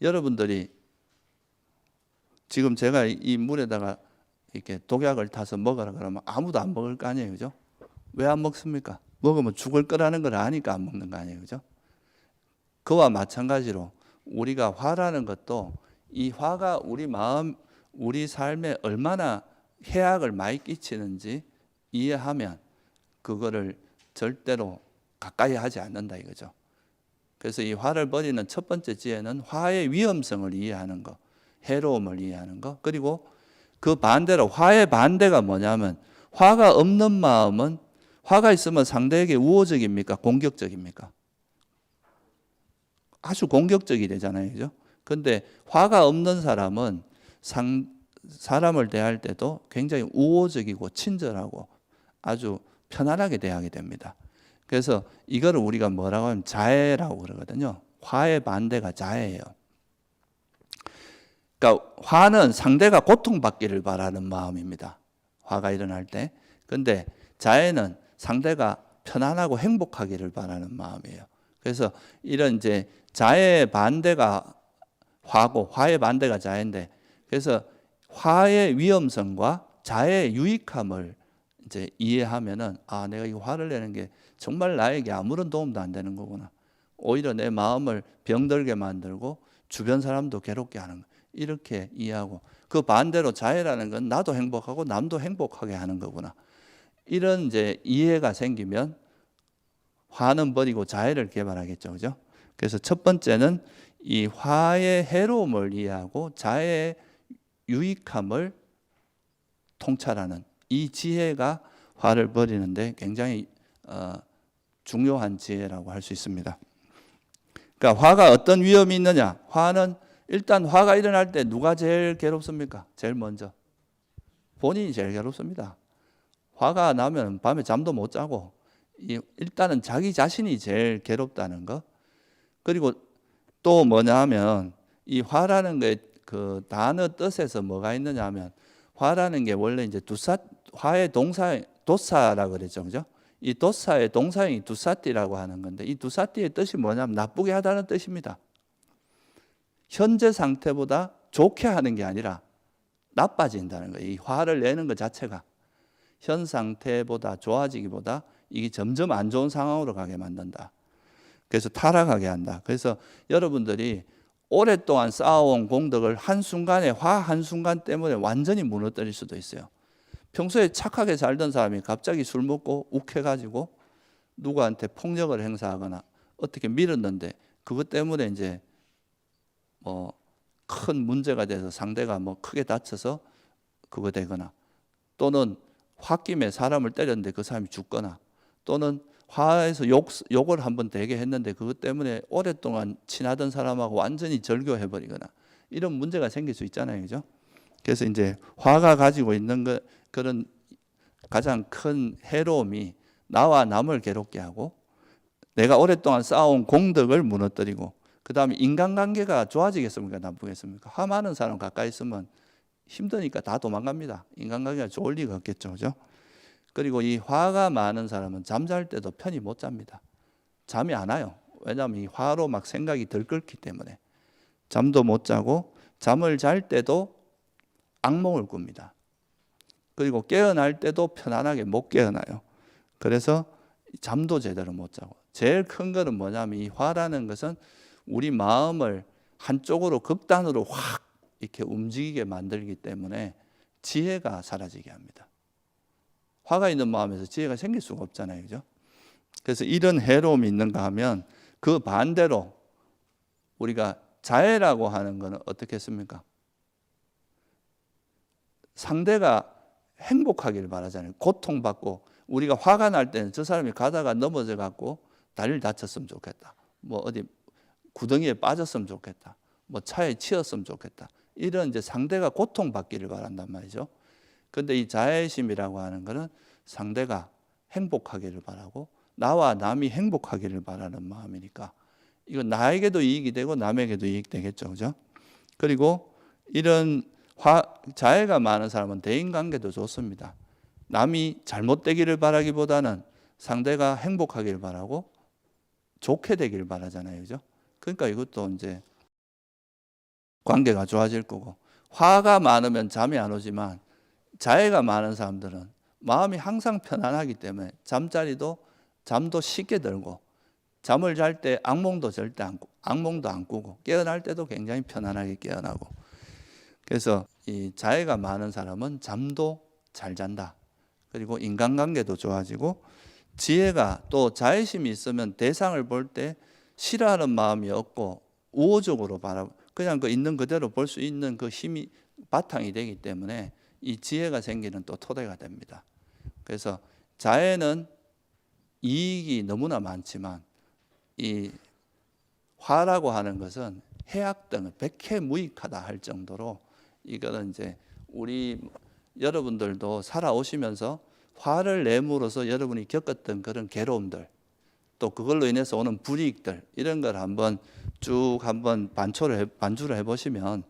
Speaker 1: 여러분들이 지금 제가 이 물에다가 이렇게 독약을 타서 먹으라 그러면 아무도 안 먹을 거 아니에요, 그죠? 왜 안 먹습니까? 먹으면 죽을 거라는 걸 아니까 안 먹는 거 아니에요, 그죠? 그와 마찬가지로 우리가 화라는 것도 이 화가 우리 마음, 우리 삶에 얼마나 해악을 많이 끼치는지 이해하면 그거를 절대로 가까이 하지 않는다 이거죠. 그래서 이 화를 버리는 첫 번째 지혜는 화의 위험성을 이해하는 것, 해로움을 이해하는 것, 그리고 그 반대로 화의 반대가 뭐냐면 화가 없는 마음은 화가 있으면 상대에게 우호적입니까? 공격적입니까? 아주 공격적이 되잖아요. 그죠? 근데 화가 없는 사람은 사람을 대할 때도 굉장히 우호적이고 친절하고 아주 편안하게 대하게 됩니다. 그래서 이거를 우리가 뭐라고 하면 자애라고 그러거든요. 화의 반대가 자애예요. 그러니까 화는 상대가 고통받기를 바라는 마음입니다. 화가 일어날 때. 근데 자애는 상대가 편안하고 행복하기를 바라는 마음이에요. 그래서 이런 이제 자애의 반대가 화고 화의 반대가 자애인데 그래서 화의 위험성과 자애의 유익함을 이제 이해하면은 아, 내가 이 화를 내는 게 정말 나에게 아무런 도움도 안 되는 거구나. 오히려 내 마음을 병들게 만들고 주변 사람도 괴롭게 하는 거. 이렇게 이해하고 그 반대로 자애라는 건 나도 행복하고 남도 행복하게 하는 거구나. 이런 이제 이해가 생기면 화는 버리고 자애를 개발하겠죠. 그죠? 그래서 첫 번째는 이 화의 해로움을 이해하고 자애의 유익함을 통찰하는 이 지혜가 화를 버리는데 굉장히 중요한 지혜라고 할 수 있습니다. 그러니까 화가 어떤 위험이 있느냐? 화는 일단 화가 일어날 때 누가 제일 괴롭습니까? 제일 먼저 본인이 제일 괴롭습니다. 화가 나면 밤에 잠도 못 자고 일단은 자기 자신이 제일 괴롭다는 거. 그리고 또 뭐냐 하면 이 화라는 게 그 단어 뜻에서 뭐가 있느냐 하면 화라는 게 원래 이제 화의 동사 도사라고 그랬죠. 그죠? 이 도사의 동사형이 두사띠라고 하는 건데 이 두사띠의 뜻이 뭐냐면 나쁘게 하다는 뜻입니다. 현재 상태보다 좋게 하는 게 아니라 나빠진다는 거예요. 이 화를 내는 것 자체가 현 상태보다 좋아지기보다 이게 점점 안 좋은 상황으로 가게 만든다. 그래서 타락하게 한다. 그래서 여러분들이 오랫동안 쌓아온 공덕을 한순간에 화 한순간 때문에 완전히 무너뜨릴 수도 있어요. 평소에 착하게 살던 사람이 갑자기 술 먹고 욱해가지고 누구한테 폭력을 행사하거나 어떻게 밀었는데 그것 때문에 이제 뭐 큰 문제가 돼서 상대가 뭐 크게 다쳐서 그거 되거나 또는 홧김에 사람을 때렸는데 그 사람이 죽거나 또는 화해서 욕을 한번 되게 했는데 그것 때문에 오랫동안 친하던 사람하고 완전히 절교해버리거나 이런 문제가 생길 수 있잖아요. 그죠? 그래서 이제 화가 가지고 있는 그런 가장 큰 해로움이 나와 남을 괴롭게 하고 내가 오랫동안 쌓아온 공덕을 무너뜨리고 그 다음에 인간관계가 좋아지겠습니까? 나쁘겠습니까? 화 많은 사람 가까이 있으면 힘드니까 다 도망갑니다. 인간관계가 좋을 리가 없겠죠. 그죠? 그리고 이 화가 많은 사람은 잠잘 때도 편히 못 잡니다. 잠이 안 와요. 왜냐하면 이 화로 막 생각이 들끓기 때문에 잠도 못 자고 잠을 잘 때도 악몽을 꿉니다. 그리고 깨어날 때도 편안하게 못 깨어나요. 그래서 잠도 제대로 못 자고 제일 큰 거는 뭐냐면 이 화라는 것은 우리 마음을 한쪽으로 극단으로 확 이렇게 움직이게 만들기 때문에 지혜가 사라지게 합니다. 화가 있는 마음에서 지혜가 생길 수가 없잖아요. 그죠? 그래서 이런 해로움이 있는가 하면 그 반대로 우리가 자애라고 하는 것은 어떻게 했습니까? 상대가 행복하기를 바라잖아요. 고통받고 우리가 화가 날 때는 저 사람이 가다가 넘어져 갖고 다리를 다쳤으면 좋겠다. 뭐 어디 구덩이에 빠졌으면 좋겠다. 뭐 차에 치였으면 좋겠다. 이런 이제 상대가 고통받기를 바란단 말이죠. 근데 이 자애심이라고 하는 것은 상대가 행복하기를 바라고 나와 남이 행복하기를 바라는 마음이니까 이건 나에게도 이익이 되고 남에게도 이익 되겠죠. 그죠? 그리고 이런 자애가 많은 사람은 대인관계도 좋습니다. 남이 잘못되기를 바라기보다는 상대가 행복하기를 바라고 좋게 되기를 바라잖아요. 그죠? 그러니까 이것도 이제 관계가 좋아질 거고 화가 많으면 잠이 안 오지만 자애가 많은 사람들은 마음이 항상 편안하기 때문에 잠도 쉽게 들고 잠을 잘 때 악몽도 안 꾸고 깨어날 때도 굉장히 편안하게 깨어나고 그래서 이 자애가 많은 사람은 잠도 잘 잔다. 그리고 인간관계도 좋아지고 지혜가 또 자애심이 있으면 대상을 볼 때 싫어하는 마음이 없고 우호적으로 그냥 그 있는 그대로 볼 수 있는 그 힘이 바탕이 되기 때문에 이 지혜가 생기는 또 토대가 됩니다. 그래서 자애는 이익이 너무나 많지만 이 화라고 하는 것은 해악등을 백해무익하다 할 정도로 이거는 이제 우리 여러분들도 살아오시면서 화를 내므로써 여러분이 겪었던 그런 괴로움들 또 그걸로 인해서 오는 불이익들 이런 걸 한번 반주를 해보시면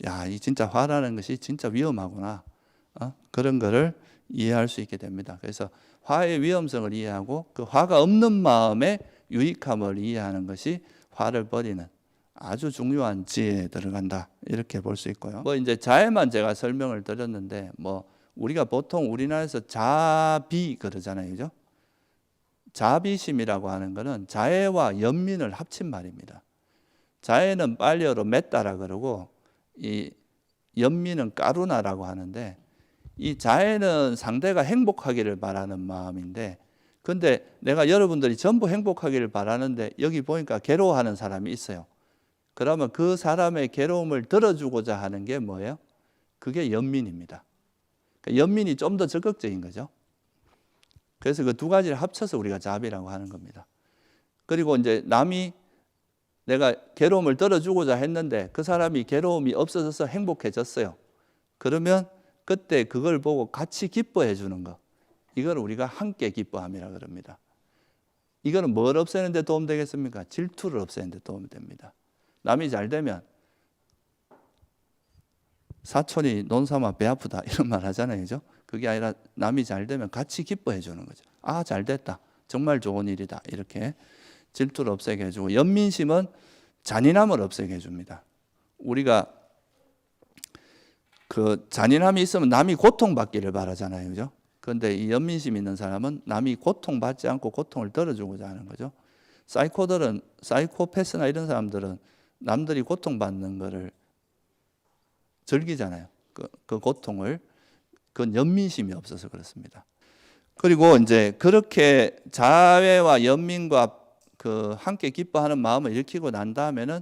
Speaker 1: 야, 이 진짜 화라는 것이 진짜 위험하구나 그런 거를 이해할 수 있게 됩니다. 그래서 화의 위험성을 이해하고 그 화가 없는 마음의 유익함을 이해하는 것이 화를 버리는 아주 중요한 지혜에 들어간다 이렇게 볼 수 있고요. 뭐 이제 자애만 제가 설명을 드렸는데 뭐 우리가 보통 우리나라에서 자비 그러잖아요, 그죠? 자비심이라고 하는 것은 자애와 연민을 합친 말입니다. 자애는 빨리어로 맺다라 그러고 이 연민은 까루나라고 하는데 이 자애는 상대가 행복하기를 바라는 마음인데 근데 내가 여러분들이 전부 행복하기를 바라는데 여기 보니까 괴로워하는 사람이 있어요. 그러면 그 사람의 괴로움을 들어주고자 하는 게 뭐예요? 그게 연민입니다. 그러니까 연민이 좀 더 적극적인 거죠. 그래서 그 두 가지를 합쳐서 우리가 자비라고 하는 겁니다. 그리고 이제 남이 내가 괴로움을 들어주고자 했는데 그 사람이 괴로움이 없어져서 행복해졌어요. 그러면 그때 그걸 보고 같이 기뻐해 주는 거. 이걸 우리가 함께 기뻐함이라 그럽니다. 이거는 뭘 없애는 데 도움 되겠습니까? 질투를 없애는 데 도움이 됩니다. 남이 잘 되면 사촌이 논삼아 배 아프다 이런 말 하잖아요. 그죠? 그게 아니라 남이 잘 되면 같이 기뻐해 주는 거죠. 아, 잘 됐다. 정말 좋은 일이다. 이렇게 질투를 없애게 해주고 연민심은 잔인함을 없애게 해줍니다. 우리가 그 잔인함이 있으면 남이 고통받기를 바라잖아요. 그죠? 그런데 이 연민심 있는 사람은 남이 고통받지 않고 고통을 덜어주고자 하는 거죠. 사이코패스나 이런 사람들은 남들이 고통받는 거를 즐기잖아요. 그 고통을. 그건 연민심이 없어서 그렇습니다. 그리고 이제 그렇게 자애와 연민과 그 함께 기뻐하는 마음을 일으키고 난 다음에는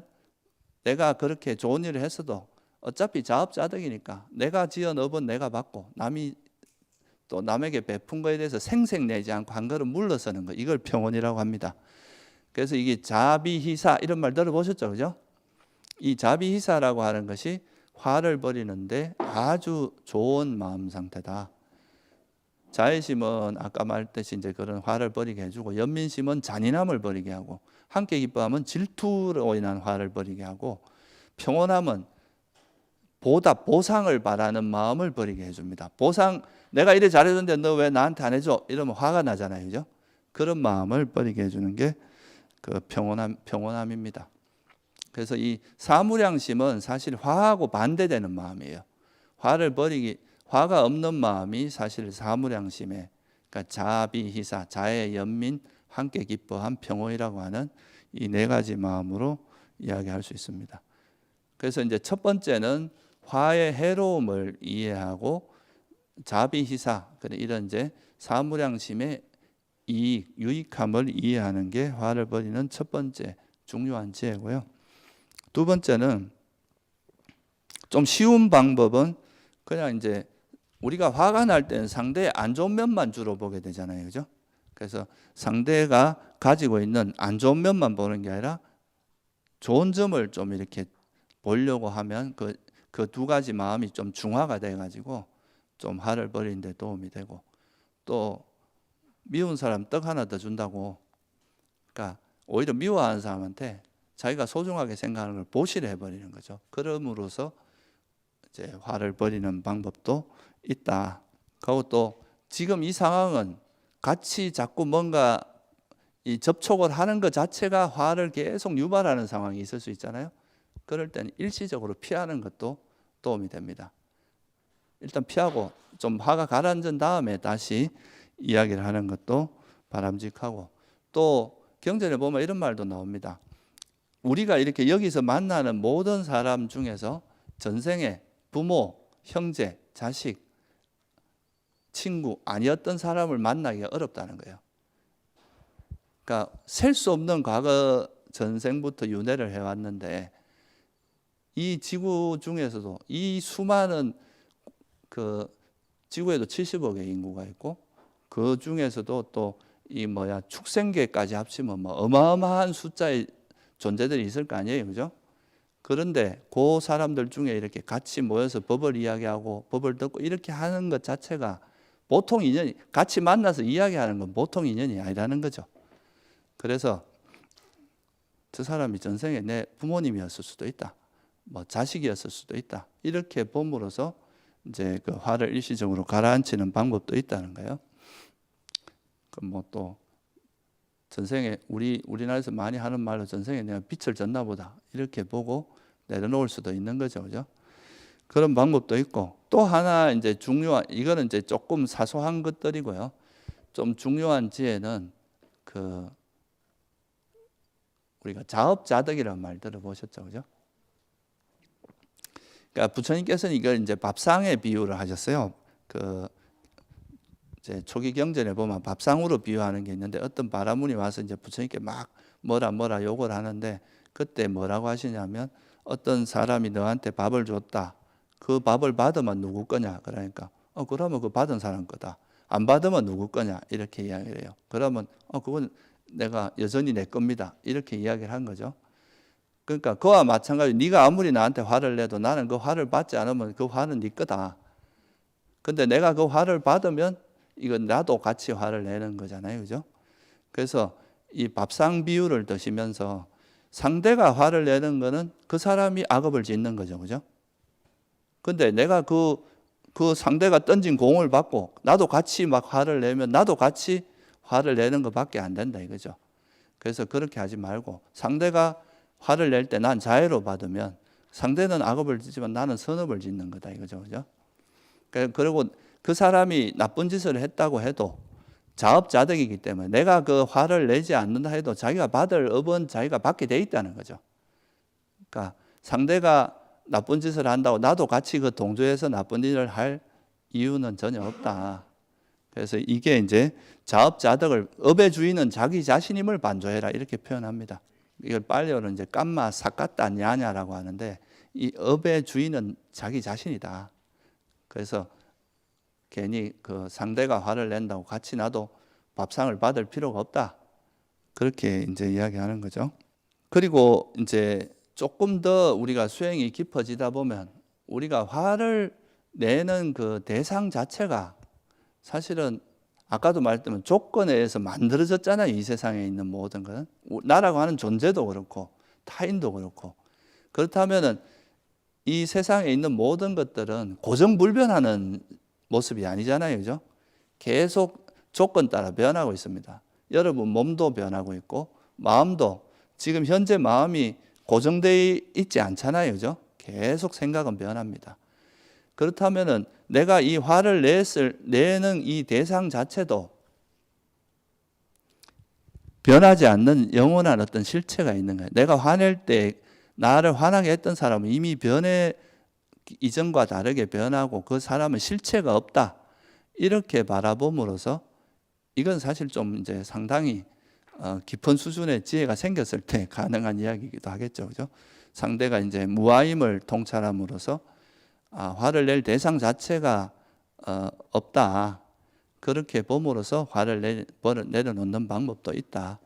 Speaker 1: 내가 그렇게 좋은 일을 했어도 어차피 자업자득이니까 내가 지은 업은 내가 받고 남이 또 남에게 베푼 거에 대해서 생색내지 않고 한 걸음 물러서는 거, 이걸 평온이라고 합니다. 그래서 이게 자비희사 이런 말 들어보셨죠, 그죠? 이 자비희사라고 하는 것이 화를 버리는데 아주 좋은 마음 상태다. 자애심은 아까 말했듯이 이제 그런 화를 버리게 해주고 연민심은 잔인함을 버리게 하고 함께 기뻐함은 질투로 인한 화를 버리게 하고 평온함은 보상을 바라는 마음을 버리게 해줍니다. 내가 이래 잘해줬는데 너 왜 나한테 안 해줘? 이러면 화가 나잖아요, 그죠? 그런 마음을 버리게 해주는 게 그 평온함입니다. 그래서 이 사무량심은 사실 화하고 반대되는 마음이에요. 화가 없는 마음이 사실 사무량심의, 그러니까 자비희사, 자애, 연민, 함께 기뻐한 평온이라고 하는 이 네 가지 마음으로 이야기할 수 있습니다. 그래서 이제 첫 번째는 화의 해로움을 이해하고 자비희사, 이런 이제 사무량심의 유익함을 이해하는 게 화를 버리는 첫 번째 중요한 지혜고요. 두 번째는 좀 쉬운 방법은 그냥 이제 우리가 화가 날 때는 상대의 안 좋은 면만 주로 보게 되잖아요. 그죠? 그래서 상대가 가지고 있는 안 좋은 면만 보는 게 아니라 좋은 점을 좀 이렇게 보려고 하면 그 두 가지 마음이 좀 중화가 돼가지고 좀 화를 버리는 데 도움이 되고, 또 미운 사람 떡 하나 더 준다고, 그러니까 오히려 미워하는 사람한테 자기가 소중하게 생각하는 걸 보시를 해버리는 거죠. 그럼으로써 이제 화를 버리는 방법도 있다. 그리고 또 지금 이 상황은 같이 자꾸 뭔가 이 접촉을 하는 것 자체가 화를 계속 유발하는 상황이 있을 수 있잖아요. 그럴 때는 일시적으로 피하는 것도 도움이 됩니다. 일단 피하고 좀 화가 가라앉은 다음에 다시 이야기를 하는 것도 바람직하고, 또 경전에 보면 이런 말도 나옵니다. 우리가 이렇게 여기서 만나는 모든 사람 중에서 전생에 부모, 형제, 자식, 친구 아니었던 사람을 만나기가 어렵다는 거예요. 그러니까 셀 수 없는 과거 전생부터 윤회를 해왔는데, 이 지구 중에서도 이 수많은 그 지구에도 70억의 인구가 있고, 그 중에서도 또 이 축생계까지 합치면 어마어마한 숫자의 존재들이 있을 거 아니에요, 그죠? 그런데 그 사람들 중에 이렇게 같이 모여서 법을 이야기하고 법을 듣고 이렇게 하는 것 자체가 보통 인연이, 같이 만나서 이야기하는 건 보통 인연이 아니라는 거죠. 그래서 저 사람이 전생에 내 부모님이었을 수도 있다, 자식이었을 수도 있다, 이렇게 봄으로써 이제 그 화를 일시적으로 가라앉히는 방법도 있다는 거예요. 또 전생에 우리나라에서 많이 하는 말로 전생에 내가 빛을 졌나 보다 이렇게 보고 내려놓을 수도 있는 거죠, 그죠? 그런 방법도 있고, 또 하나 이제 중요한, 이거는 이제 조금 사소한 것들이고요. 좀 중요한 지혜는 우리가 자업자득이라는 말 들어보셨죠, 그죠? 그러니까 부처님께서는 이걸 이제 밥상에 비유를 하셨어요. 이제 초기 경전에 보면 밥상으로 비유하는 게 있는데, 어떤 바라문이 와서 이제 부처님께 막 뭐라 욕을 하는데, 그때 뭐라고 하시냐면, 어떤 사람이 너한테 밥을 줬다. 그 밥을 받으면 누구 거냐? 그러니까 그러면 그 받은 사람 거다. 안 받으면 누구 거냐? 이렇게 이야기를 해요. 그러면 그건 내가 여전히 내 겁니다. 이렇게 이야기를 한 거죠. 그러니까 그와 마찬가지로 네가 아무리 나한테 화를 내도 나는 그 화를 받지 않으면 그 화는 네 거다. 근데 내가 그 화를 받으면 이건 나도 같이 화를 내는 거잖아요, 그죠? 그래서 이 밥상 비유를 드시면서 상대가 화를 내는 거는 그 사람이 악업을 짓는 거죠, 그죠? 근데 내가 그 상대가 던진 공을 받고 나도 같이 막 화를 내면 나도 같이 화를 내는 것밖에 안 된다 이거죠. 그래서 그렇게 하지 말고, 상대가 화를 낼 때 난 자애로 받으면 상대는 악업을 짓지만 나는 선업을 짓는 거다 이거죠, 그죠? 그리고 그 사람이 나쁜 짓을 했다고 해도 자업자득이기 때문에 내가 그 화를 내지 않는다 해도 자기가 받을 업은 자기가 받게 돼 있다는 거죠. 그러니까 상대가 나쁜 짓을 한다고 나도 같이 그 동조해서 나쁜 일을 할 이유는 전혀 없다. 그래서 이게 이제 자업자득을, 업의 주인은 자기 자신임을 반조해라 이렇게 표현합니다. 이걸 빨리어는 이제 깜마 사까따 냐냐라고 하는데, 이 업의 주인은 자기 자신이다. 그래서 괜히 그 상대가 화를 낸다고 같이 나도 밥상을 받을 필요가 없다. 그렇게 이제 이야기하는 거죠. 그리고 이제 조금 더 우리가 수행이 깊어지다 보면 우리가 화를 내는 그 대상 자체가 사실은 아까도 말했지만 조건에 의해서 만들어졌잖아요. 이 세상에 있는 모든 것은. 나라고 하는 존재도 그렇고 타인도 그렇고. 그렇다면은 이 세상에 있는 모든 것들은 고정불변하는 모습이 아니잖아요, 그죠? 계속 조건 따라 변하고 있습니다. 여러분 몸도 변하고 있고 마음도 지금 현재 마음이 고정되어 있지 않잖아요. 그죠? 계속 생각은 변합니다. 그렇다면은 내가 이 화를 내는 이 대상 자체도 변하지 않는 영원한 어떤 실체가 있는 거예요. 내가 화낼 때 나를 화나게 했던 사람은 이미 이전과 다르게 변하고 그 사람은 실체가 없다. 이렇게 바라봄으로써 이건 사실 좀 이제 상당히 깊은 수준의 지혜가 생겼을 때 가능한 이야기이기도 하겠죠. 그죠? 상대가 이제 무아임을 통찰함으로써 화를 낼 대상 자체가 없다. 그렇게 봄으로써 화를 내려놓는 방법도 있다.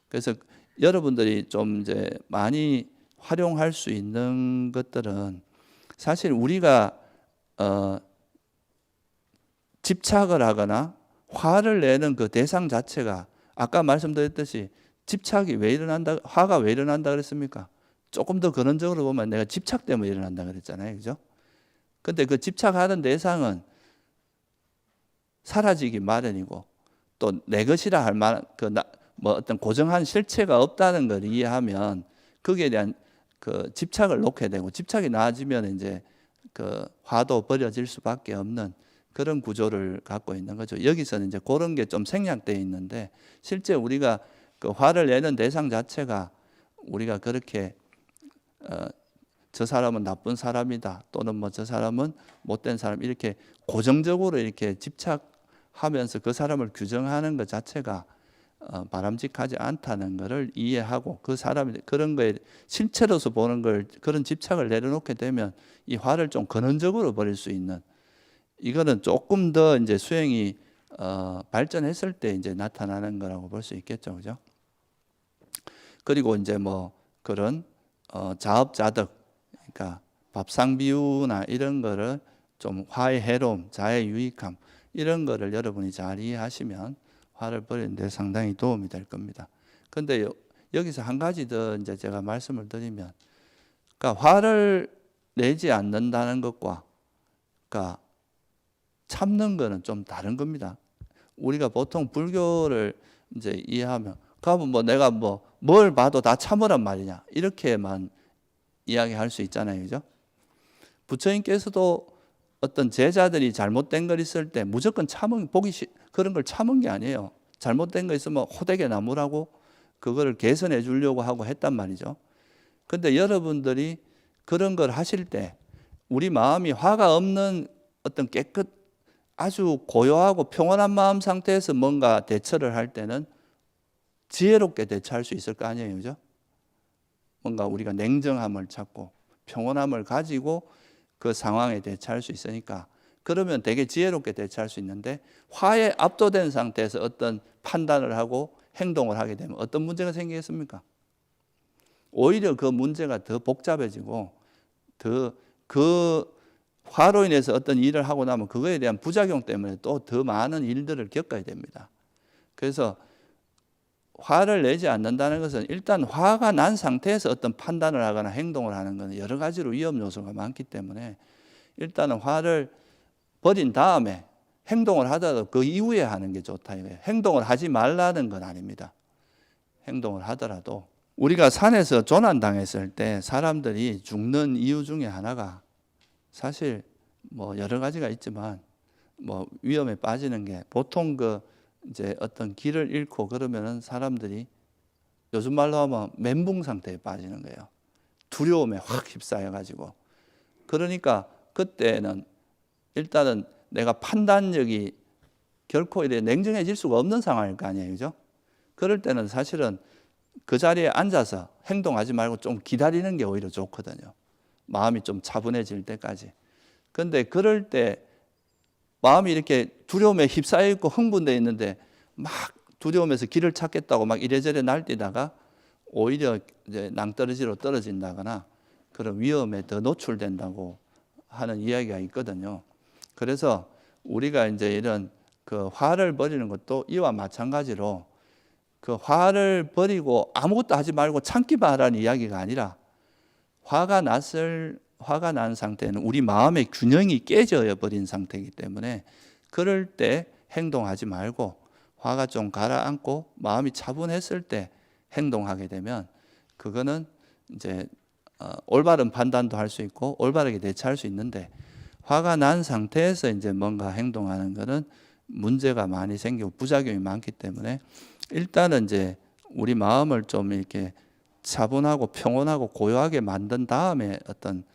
Speaker 1: 그래서 여러분들이 좀 이제 많이 활용할 수 있는 것들은 사실 우리가 집착을 하거나 화를 내는 그 대상 자체가 아까 말씀드렸듯이 집착이 왜 일어난다, 화가 왜 일어난다 그랬습니까? 조금 더 근원적으로 보면 내가 집착 때문에 일어난다 그랬잖아요. 그죠? 근데 그 집착하는 대상은 사라지기 마련이고 또 내 것이라 할 만한 어떤 고정한 실체가 없다는 걸 이해하면 거기에 대한 그 집착을 놓게 되고 집착이 나아지면 이제 그 화도 버려질 수밖에 없는 그런 구조를 갖고 있는 거죠. 여기서는 이제 그런 게 좀 생략되어 있는데 실제 우리가 그 화를 내는 대상 자체가 우리가 그렇게 저 사람은 나쁜 사람이다 또는 뭐 저 사람은 못된 사람 이렇게 고정적으로 이렇게 집착하면서 그 사람을 규정하는 것 자체가 바람직하지 않다는 것을 이해하고 그 사람이 그런 거에 실체로서 보는 걸 그런 집착을 내려놓게 되면 이 화를 좀 근원적으로 버릴 수 있는 이거는 조금 더 이제 수행이 발전했을 때 이제 나타나는 거라고 볼 수 있겠죠, 그죠? 그리고 이제 뭐 그런 자업자득, 그러니까 밥상비유나 이런 거를 좀 화의 해로움, 자의 유익함 이런 거를 여러분이 잘 이해하시면 화를 버리는 데 상당히 도움이 될 겁니다. 근데 여기서 한 가지 더 이제 제가 말씀을 드리면, 그러니까 화를 내지 않는다는 것과, 그러니까 참는 거는 좀 다른 겁니다. 우리가 보통 불교를 이제 이해하면, 그러면 뭐 내가 뭘 봐도 다 참으란 말이냐 이렇게만 이야기할 수 있잖아요, 그죠? 부처님께서도 어떤 제자들이 잘못된 걸 있을 때 무조건 그런 걸 참은 게 아니에요. 잘못된 거 있으면 호되게 나무라고 그거를 개선해 주려고 하고 했단 말이죠. 근데 여러분들이 그런 걸 하실 때 우리 마음이 화가 없는 어떤 아주 고요하고 평온한 마음 상태에서 뭔가 대처를 할 때는 지혜롭게 대처할 수 있을 거 아니에요, 그죠? 뭔가 우리가 냉정함을 찾고 평온함을 가지고 그 상황에 대처할 수 있으니까 그러면 되게 지혜롭게 대처할 수 있는데 화에 압도된 상태에서 어떤 판단을 하고 행동을 하게 되면 어떤 문제가 생기겠습니까? 오히려 그 문제가 더 복잡해지고 그 화로 인해서 어떤 일을 하고 나면 그거에 대한 부작용 때문에 또 더 많은 일들을 겪어야 됩니다. 그래서 화를 내지 않는다는 것은 일단 화가 난 상태에서 어떤 판단을 하거나 행동을 하는 것은 여러 가지로 위험 요소가 많기 때문에 일단은 화를 버린 다음에 행동을 하더라도 그 이후에 하는 게 좋다 이거예요. 행동을 하지 말라는 건 아닙니다. 행동을 하더라도 우리가 산에서 조난당했을 때 사람들이 죽는 이유 중에 하나가 사실 뭐 여러 가지가 있지만 뭐 위험에 빠지는 게 보통 이제 어떤 길을 잃고 그러면은 사람들이 요즘 말로 하면 멘붕 상태에 빠지는 거예요. 두려움에 확 휩싸여 가지고. 그러니까 그때는 일단은 내가 판단력이 결코 이래 냉정해질 수가 없는 상황일 거 아니에요, 그죠? 그럴 때는 사실은 그 자리에 앉아서 행동하지 말고 좀 기다리는 게 오히려 좋거든요. 마음이 좀 차분해질 때까지. 근데 그럴 때 마음이 이렇게 두려움에 휩싸여 있고 흥분되어 있는데 막 두려움에서 길을 찾겠다고 막 이래저래 날뛰다가 오히려 이제 낭떠러지로 떨어진다거나 그런 위험에 더 노출된다고 하는 이야기가 있거든요. 그래서 우리가 이제 이런 그 화를 버리는 것도 이와 마찬가지로 그 화를 버리고 아무것도 하지 말고 참기만 하라는 이야기가 아니라 화가 난 상태는 우리 마음의 균형이 깨져 버린 상태이기 때문에 그럴 때 행동하지 말고 화가 좀 가라앉고 마음이 차분했을 때 행동하게 되면 그거는 이제 올바른 판단도 할 수 있고 올바르게 대처할 수 있는데, 화가 난 상태에서 이제 뭔가 행동하는 거는 문제가 많이 생기고 부작용이 많기 때문에, 일단은 이제 우리 마음을 좀 이렇게 차분하고 평온하고 고요하게 만든 다음에 어떤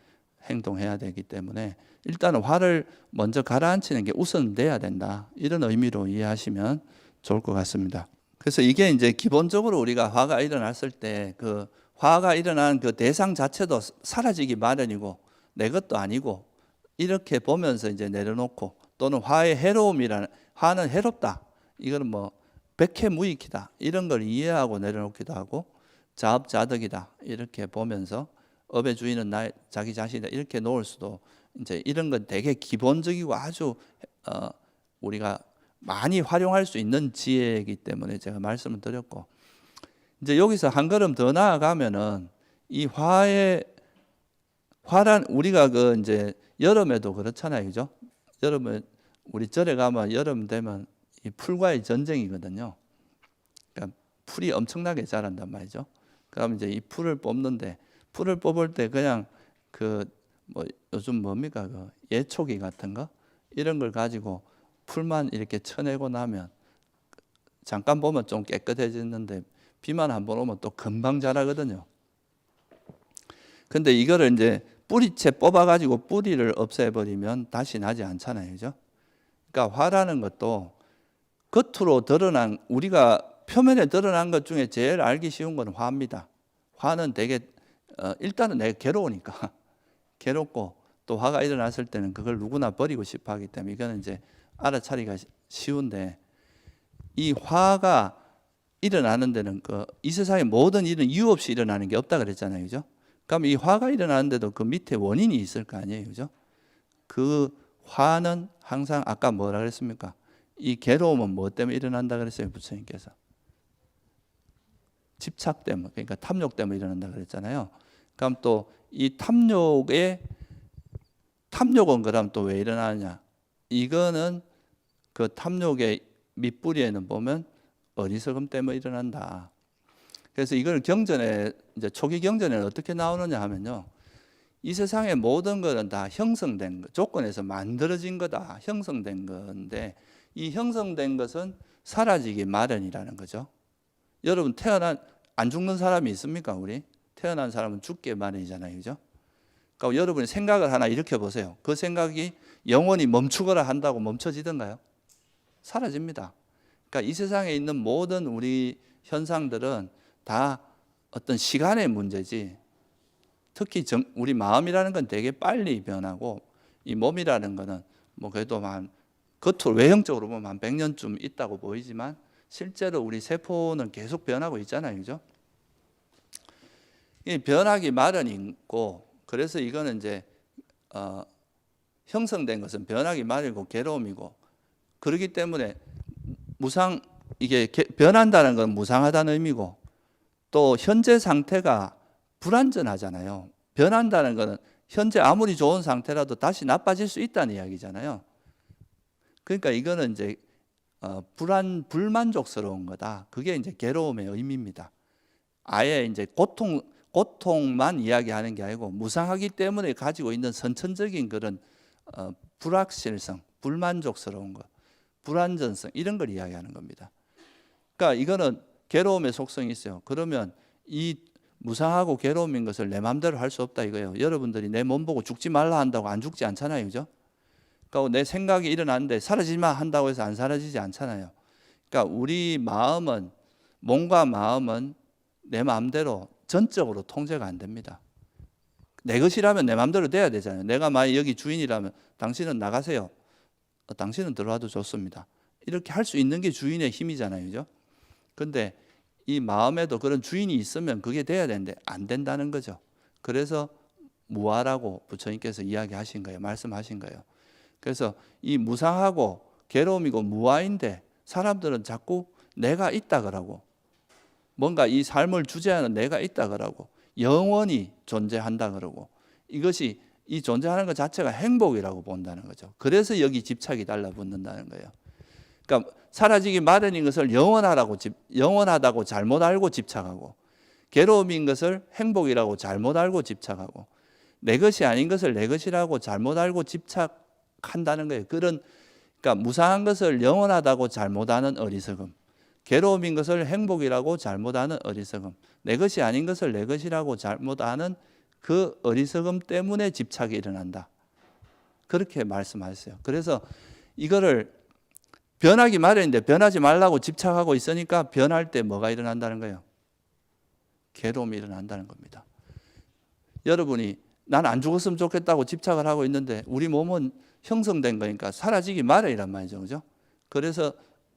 Speaker 1: 행동해야 되기 때문에, 일단은 화를 먼저 가라앉히는 게 우선돼야 된다, 이런 의미로 이해하시면 좋을 것 같습니다. 그래서 이게 이제 기본적으로 우리가 화가 일어났을 때 그 화가 일어난 그 대상 자체도 사라지기 마련이고 내 것도 아니고, 이렇게 보면서 이제 내려놓고, 또는 화의 해로움이라는, 화는 해롭다, 이거는 뭐 백해무익이다, 이런 걸 이해하고 내려놓기도 하고, 자업자득이다 이렇게 보면서 업의 주인은 자기 자신이다 이렇게 놓을 수도, 이제 이런 건 되게 기본적이고 아주 우리가 많이 활용할 수 있는 지혜이기 때문에 제가 말씀을 드렸고, 이제 여기서 한 걸음 더 나아가면은 이 화란 우리가 그 이제 여름에도 그렇잖아요, 그죠? 여름에 우리 절에 가면 여름 되면 이 풀과의 전쟁이거든요. 그러니까 풀이 엄청나게 자란단 말이죠. 그럼 이제 이 풀을 뽑는데, 풀을 뽑을 때 그냥 그 뭐 요즘 뭡니까 그 예초기 같은 거 이런 걸 가지고 풀만 이렇게 쳐내고 나면 잠깐 보면 좀 깨끗해지는데, 비만 한번 오면 또 금방 자라거든요. 근데 이거를 이제 뿌리채 뽑아가지고 뿌리를 없애버리면 다시 나지 않잖아요, 그죠? 그러니까 화라는 것도 겉으로 드러난, 우리가 표면에 드러난 것 중에 제일 알기 쉬운 건 화입니다. 화는 되게 일단은 내가 괴로우니까 괴롭고, 또 화가 일어났을 때는 그걸 누구나 버리고 싶어 하기 때문에 이거는 이제 알아차리기가 쉬운데, 이 화가 일어나는 데는 이 세상의 모든 일은 이유 없이 일어나는 게 없다 그랬잖아요, 그죠? 그럼 이 화가 일어나는데도 그 밑에 원인이 있을 거 아니에요, 그죠? 그 화는 항상 아까 뭐라 그랬습니까? 이 괴로움은 뭐 때문에 일어난다 그랬어요, 부처님께서? 집착 때문에, 그러니까 탐욕 때문에 일어난다 그랬잖아요. 그럼 또 이 탐욕은 그럼 또 왜 일어나느냐? 이거는 그 탐욕의 밑뿌리에는 보면 어리석음 때문에 일어난다. 그래서 이걸 경전에, 이제 초기 경전에는 어떻게 나오느냐 하면요, 이 세상의 모든 것은 다 형성된 것, 조건에서 만들어진 거다, 형성된 건데, 이 형성된 것은 사라지기 마련이라는 거죠. 여러분 안 죽는 사람이 있습니까? 우리 태어난 사람은 죽기 마련이잖아요, 그죠? 그러니까 여러분이 생각을 하나 일으켜 보세요. 그 생각이 영원히 멈추거나 한다고 멈춰지던가요? 사라집니다. 그러니까 이 세상에 있는 모든 우리 현상들은 다 어떤 시간의 문제지, 특히 우리 마음이라는 건 되게 빨리 변하고, 이 몸이라는 거는 뭐 그래도 겉으로 외형적으로 보면 한 100년쯤 있다고 보이지만 실제로 우리 세포는 계속 변하고 있잖아요, 그죠? 이 변하기 마련이고, 그래서 이거는 이제 형성된 것은 변하기 마련이고 괴로움이고, 그렇기 때문에 이게 변한다는 건 무상하다는 의미고, 또 현재 상태가 불완전하잖아요. 변한다는 것은 현재 아무리 좋은 상태라도 다시 나빠질 수 있다는 이야기잖아요. 그러니까 이거는 이제 불만족스러운 거다. 그게 이제 괴로움의 의미입니다. 아예 이제 고통만 이야기하는 게 아니고, 무상하기 때문에 가지고 있는 선천적인 그런 불확실성, 불만족스러운 것, 불안전성, 이런 걸 이야기하는 겁니다. 그러니까 이거는 괴로움의 속성이 있어요. 그러면 이 무상하고 괴로움인 것을 내 마음대로 할 수 없다 이거예요. 여러분들이 내 몸 보고 죽지 말라 한다고 안 죽지 않잖아요, 그죠? 그러니까 내 생각이 일어나는데 사라지지 마 한다고 해서 안 사라지지 않잖아요. 그러니까 우리 몸과 마음은 내 마음대로 전적으로 통제가 안 됩니다. 내 것이라면 내 마음대로 돼야 되잖아요. 내가 만약 여기 주인이라면 당신은 나가세요. 당신은 들어와도 좋습니다. 이렇게 할 수 있는 게 주인의 힘이잖아요, 그죠? 근데 이 마음에도 그런 주인이 있으면 그게 돼야 되는데 안 된다는 거죠. 그래서 무아라고 부처님께서 이야기하신 거예요. 말씀하신 거예요. 그래서 이 무상하고 괴로움이고 무아인데 사람들은 자꾸 내가 있다 그러고, 뭔가 이 삶을 주재하는 내가 있다 그러고, 영원히 존재한다 그러고, 이것이 이 존재하는 것 자체가 행복이라고 본다는 거죠. 그래서 여기 집착이 달라붙는다는 거예요. 그러니까 사라지기 마련인 것을 영원하다고 잘못 알고 집착하고, 괴로움인 것을 행복이라고 잘못 알고 집착하고, 내 것이 아닌 것을 내 것이라고 잘못 알고 집착한다는 거예요. 그러니까 무상한 것을 영원하다고 잘못 아는 어리석음, 괴로움인 것을 행복이라고 잘못 아는 어리석음, 내 것이 아닌 것을 내 것이라고 잘못 아는 그 어리석음 때문에 집착이 일어난다. 그렇게 말씀하셨어요. 그래서 이거를 변하기 마련인데 변하지 말라고 집착하고 있으니까 변할 때 뭐가 일어난다는 거예요? 괴로움이 일어난다는 겁니다. 여러분이 난 안 죽었으면 좋겠다고 집착을 하고 있는데 우리 몸은 형성된 거니까 사라지기 마련이란 말이죠. 그죠? 그래서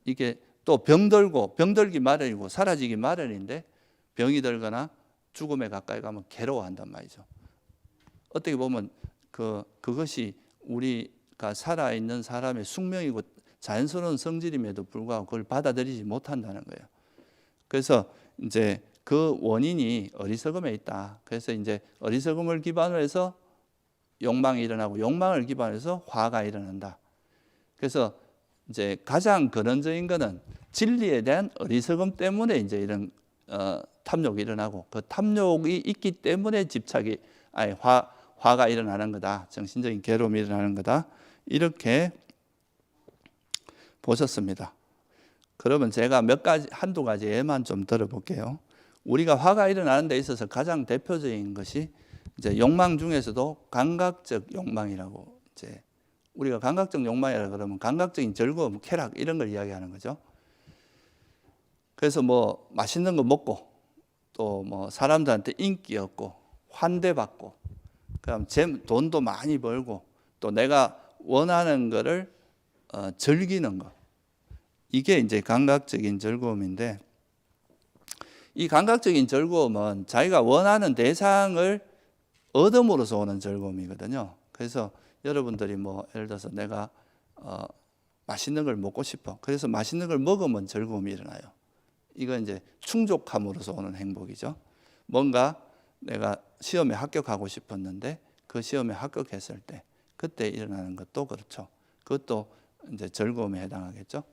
Speaker 1: 이게 또 병들기 마련이고 사라지기 마련인데 병이 들거나 죽음에 가까이 가면 괴로워한단 말이죠. 어떻게 보면 그것이 우리가 살아있는 사람의 숙명이고 자연스러운 성질임에도 불구하고 그걸 받아들이지 못한다는 거예요. 그래서 이제 그 원인이 어리석음에 있다. 그래서 이제 어리석음을 기반으로 해서 욕망이 일어나고 욕망을 기반으로 해서 화가 일어난다. 그래서 이제 가장 근원적인 거는 진리에 대한 어리석음 때문에 이제 이런 탐욕이 일어나고 그 탐욕이 있기 때문에 화가 일어나는 거다. 정신적인 괴로움이 일어나는 거다. 이렇게 보셨습니다. 그러면 제가 한두 가지 예만 좀 들어볼게요. 우리가 화가 일어나는 데 있어서 가장 대표적인 것이 이제 욕망 중에서도 감각적 욕망이라고, 이제 우리가 감각적 욕망이라 그러면 감각적인 즐거움, 쾌락 이런 걸 이야기하는 거죠. 그래서 뭐 맛있는 거 먹고 또 뭐 사람들한테 인기 얻고 환대받고 그다음 돈도 많이 벌고 또 내가 원하는 거를 즐기는 거, 이게 이제 감각적인 즐거움인데, 이 감각적인 즐거움은 자기가 원하는 대상을 얻음으로써 오는 즐거움이거든요. 그래서 여러분들이 뭐 예를 들어서 내가 맛있는 걸 먹고 싶어. 그래서 맛있는 걸 먹으면 즐거움이 일어나요. 이건 이제 충족함으로써 오는 행복이죠. 뭔가 내가 시험에 합격하고 싶었는데 그 시험에 합격했을 때 그때 일어나는 것도 그렇죠. 그것도 이제 즐거움에 해당하겠죠.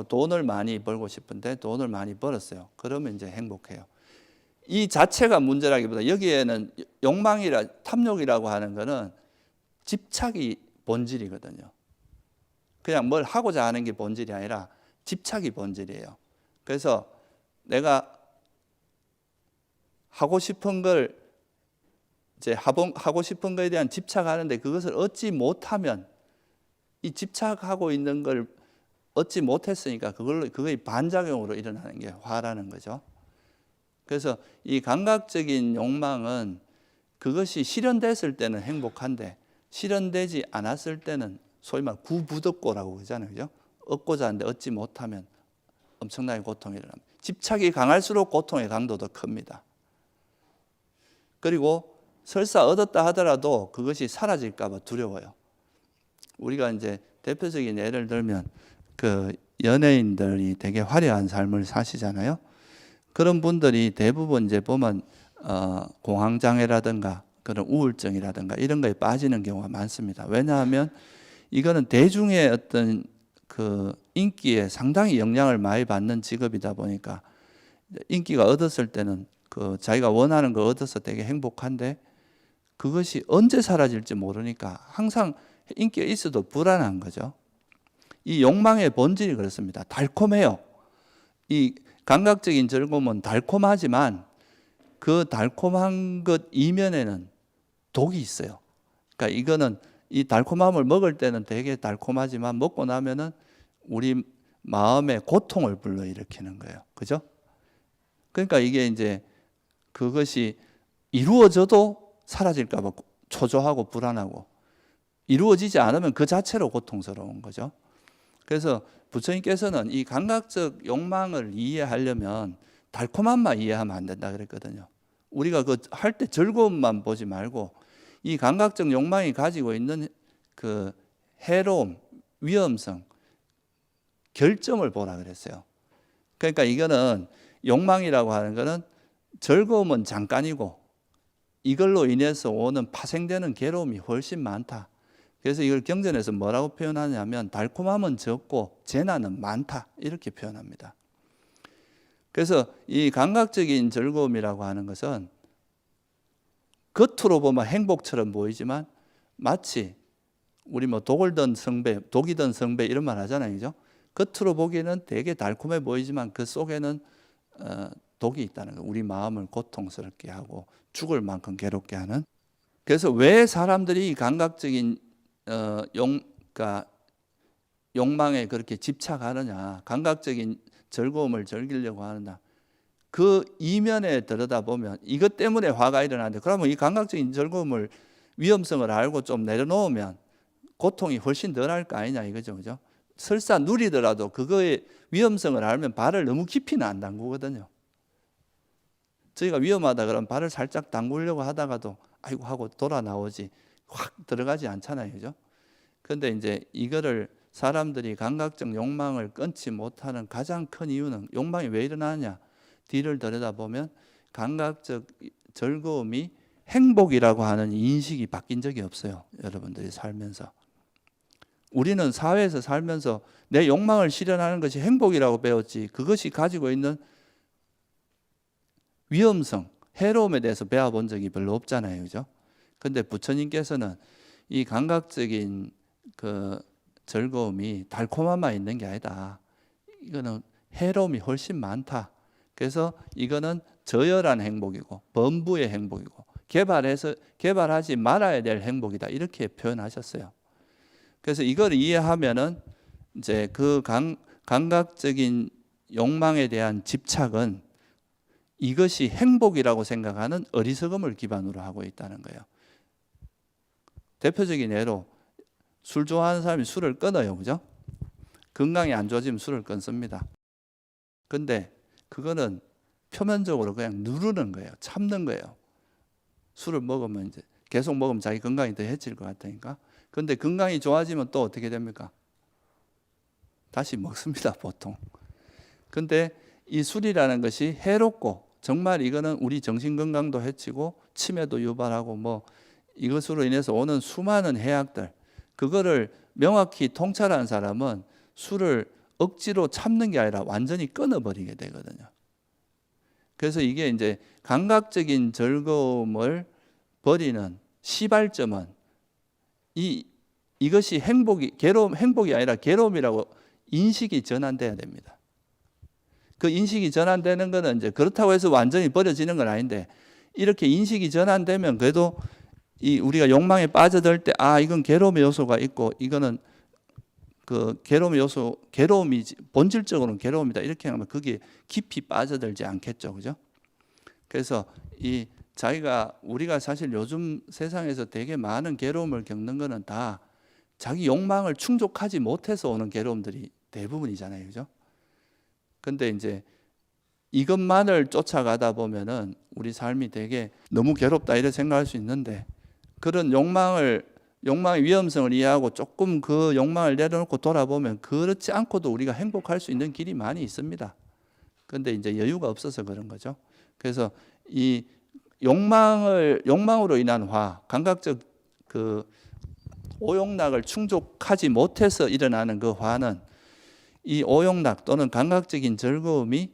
Speaker 1: 돈을 많이 벌고 싶은데 돈을 많이 벌었어요. 그러면 이제 행복해요. 이 자체가 문제라기보다 여기에는 탐욕이라고 하는 것은 집착이 본질이거든요. 그냥 뭘 하고자 하는 게 본질이 아니라 집착이 본질이에요. 그래서 내가 하고 싶은 걸 이제 하고 싶은 거에 대한 집착하는데 그것을 얻지 못하면 이 집착하고 있는 걸 얻지 못했으니까 그거의 반작용으로 일어나는 게 화라는 거죠. 그래서 이 감각적인 욕망은 그것이 실현됐을 때는 행복한데 실현되지 않았을 때는 소위 말 구부득고라고 그러잖아요. 그죠? 얻고자 하는데 얻지 못하면 엄청나게 고통이 일어납니다. 집착이 강할수록 고통의 강도도 큽니다. 그리고 설사 얻었다 하더라도 그것이 사라질까 봐 두려워요. 우리가 이제 대표적인 예를 들면 그 연예인들이 되게 화려한 삶을 사시잖아요. 그런 분들이 대부분 이제 보면 공황장애라든가 그런 우울증이라든가 이런 거에 빠지는 경우가 많습니다. 왜냐하면 이거는 대중의 어떤 그 인기에 상당히 영향을 많이 받는 직업이다 보니까 인기가 얻었을 때는 그 자기가 원하는 거 얻어서 되게 행복한데 그것이 언제 사라질지 모르니까 항상 인기가 있어도 불안한 거죠. 이 욕망의 본질이 그렇습니다. 달콤해요. 이 감각적인 즐거움은 달콤하지만 그 달콤한 것 이면에는 독이 있어요. 그러니까 이거는 이 달콤함을 먹을 때는 되게 달콤하지만 먹고 나면은 우리 마음에 고통을 불러일으키는 거예요. 그죠? 그러니까 이게 이제 그것이 이루어져도 사라질까 봐 초조하고 불안하고 이루어지지 않으면 그 자체로 고통스러운 거죠. 그래서 부처님께서는 이 감각적 욕망을 이해하려면 달콤함만 이해하면 안 된다 그랬거든요. 우리가 그 할 때 즐거움만 보지 말고 이 감각적 욕망이 가지고 있는 그 해로움, 위험성, 결점을 보라 그랬어요. 그러니까 이거는 욕망이라고 하는 거는 즐거움은 잠깐이고 이걸로 인해서 오는 파생되는 괴로움이 훨씬 많다. 그래서 이걸 경전에서 뭐라고 표현하냐면 달콤함은 적고 재난은 많다 이렇게 표현합니다. 그래서 이 감각적인 즐거움이라고 하는 것은 겉으로 보면 행복처럼 보이지만 마치 우리 뭐 독이든 성배 이런 말 하잖아요, 그죠? 겉으로 보기에는 되게 달콤해 보이지만 그 속에는 독이 있다는 거예요. 우리 마음을 고통스럽게 하고 죽을 만큼 괴롭게 하는. 그래서 왜 사람들이 감각적인 그러니까 욕망에 그렇게 집착하느냐, 감각적인 즐거움을 즐기려고 하느냐, 그 이면에 들여다보면 이것 때문에 화가 일어나는데, 그러면 이 감각적인 즐거움을 위험성을 알고 좀 내려놓으면 고통이 훨씬 덜할 거 아니냐 이거죠, 그죠? 설사 누리더라도 그거의 위험성을 알면 발을 너무 깊이는 안 담그거든요. 저희가 위험하다 그러면 발을 살짝 담그려고 하다가도 아이고 하고 돌아 나오지 확 들어가지 않잖아요, 그죠? 그런데 이제 이거를 사람들이 감각적 욕망을 끊지 못하는 가장 큰 이유는, 욕망이 왜 일어나느냐, 뒤를 들여다보면 감각적 즐거움이 행복이라고 하는 인식이 바뀐 적이 없어요. 여러분들이 살면서 우리는 사회에서 살면서 내 욕망을 실현하는 것이 행복이라고 배웠지, 그것이 가지고 있는 위험성, 해로움에 대해서 배워본 적이 별로 없잖아요, 그죠? 근데 부처님께서는 이 감각적인 그 즐거움이 달콤함만 있는 게 아니다, 이거는 해로움이 훨씬 많다. 그래서 이거는 저열한 행복이고 범부의 행복이고 개발하지 말아야 될 행복이다, 이렇게 표현하셨어요. 그래서 이걸 이해하면은 이제 그 감각적인 욕망에 대한 집착은 이것이 행복이라고 생각하는 어리석음을 기반으로 하고 있다는 거예요. 대표적인 예로 술 좋아하는 사람이 술을 끊어요, 그죠? 건강이 안 좋아지면 술을 끊습니다. 근데 그거는 표면적으로 그냥 누르는 거예요. 참는 거예요. 술을 먹으면 이제 계속 먹으면 자기 건강이 더 해칠 것 같으니까. 근데 건강이 좋아지면 또 어떻게 됩니까? 다시 먹습니다, 보통. 근데 이 술이라는 것이 해롭고 정말 이거는 우리 정신 건강도 해치고 치매도 유발하고 뭐 이것으로 인해서 오는 수많은 해악들, 그거를 명확히 통찰한 사람은 술을 억지로 참는 게 아니라 완전히 끊어버리게 되거든요. 그래서 이게 이제 감각적인 즐거움을 버리는 시발점은 이것이 행복이 아니라 괴로움이라고 인식이 전환돼야 됩니다. 그 인식이 전환되는 것은 이제 그렇다고 해서 완전히 버려지는 건 아닌데, 이렇게 인식이 전환되면 그래도 우리가 욕망에 빠져들 때 이건 괴로움의 요소가 있고 이거는 그 괴로움의 요소, 괴로움이지, 본질적으로는 괴로움이다, 이렇게 하면 그게 깊이 빠져들지 않겠죠, 그죠? 그래서 우리가 사실 요즘 세상에서 되게 많은 괴로움을 겪는 거는 다 자기 욕망을 충족하지 못해서 오는 괴로움들이 대부분이잖아요, 그죠? 근데 이제 이것만을 쫓아가다 보면은 우리 삶이 되게 너무 괴롭다 이렇게 생각할 수 있는데, 그런 욕망의 위험성을 이해하고 조금 그 욕망을 내려놓고 돌아보면 그렇지 않고도 우리가 행복할 수 있는 길이 많이 있습니다. 그런데 이제 여유가 없어서 그런 거죠. 그래서 이 욕망으로 인한 감각적 그 오욕락을 충족하지 못해서 일어나는 그 화는, 이 오욕락 또는 감각적인 즐거움이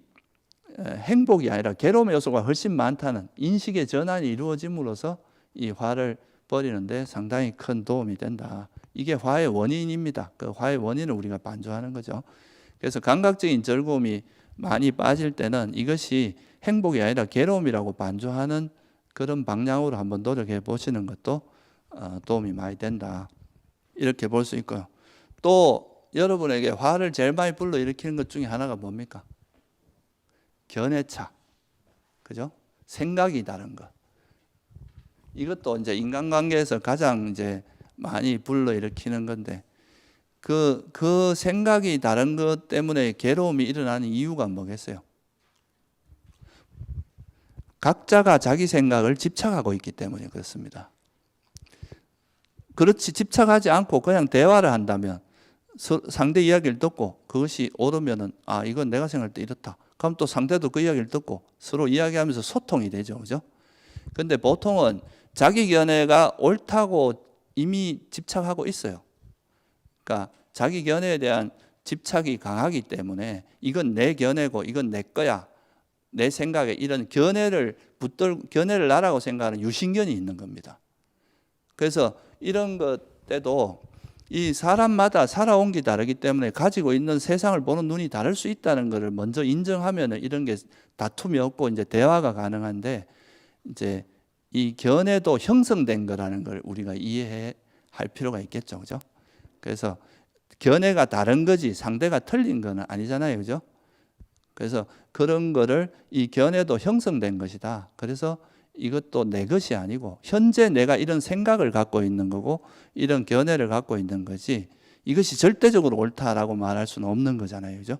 Speaker 1: 행복이 아니라 괴로움의 요소가 훨씬 많다는 인식의 전환이 이루어짐으로써 이 화를 버리는데 상당히 큰 도움이 된다. 이게 화의 원인입니다. 그 화의 원인을 우리가 반조하는 거죠. 그래서 감각적인 즐거움이 많이 빠질 때는 이것이 행복이 아니라 괴로움이라고 반조하는 그런 방향으로 한번 노력해 보시는 것도 도움이 많이 된다, 이렇게 볼 수 있고요. 또 여러분에게 화를 제일 많이 불러일으키는 것 중에 하나가 뭡니까? 견해차, 그죠? 생각이 다른 것. 이것도 이제 인간관계에서 가장 이제 많이 불러일으키는 건데, 그 생각이 다른 것 때문에 괴로움이 일어나는 이유가 뭐겠어요? 각자가 자기 생각을 집착하고 있기 때문에 그렇습니다. 그렇지 집착하지 않고 그냥 대화를 한다면, 상대 이야기를 듣고 그것이 옳으면은 이건 내가 생각할 때 이렇다, 그럼 또 상대도 그 이야기를 듣고 서로 이야기하면서 소통이 되죠, 그죠? 근데 보통은 자기 견해가 옳다고 이미 집착하고 있어요. 그러니까 자기 견해에 대한 집착이 강하기 때문에 이건 내 견해고 이건 내 거야. 내 생각에 이런 견해를 나라고 생각하는 유신견이 있는 겁니다. 그래서 이런 것 때도 이 사람마다 살아온 게 다르기 때문에 가지고 있는 세상을 보는 눈이 다를 수 있다는 것을 먼저 인정하면 이런 게 다툼이 없고 이제 대화가 가능한데, 이제 이 견해도 형성된 거라는 걸 우리가 이해할 필요가 있겠죠. 그죠? 그래서 견해가 다른 거지 상대가 틀린 거는 아니잖아요. 그죠? 그래서 그런 거를 이 견해도 형성된 것이다. 그래서 이것도 내 것이 아니고 현재 내가 이런 생각을 갖고 있는 거고 이런 견해를 갖고 있는 거지 이것이 절대적으로 옳다라고 말할 수는 없는 거잖아요. 그죠?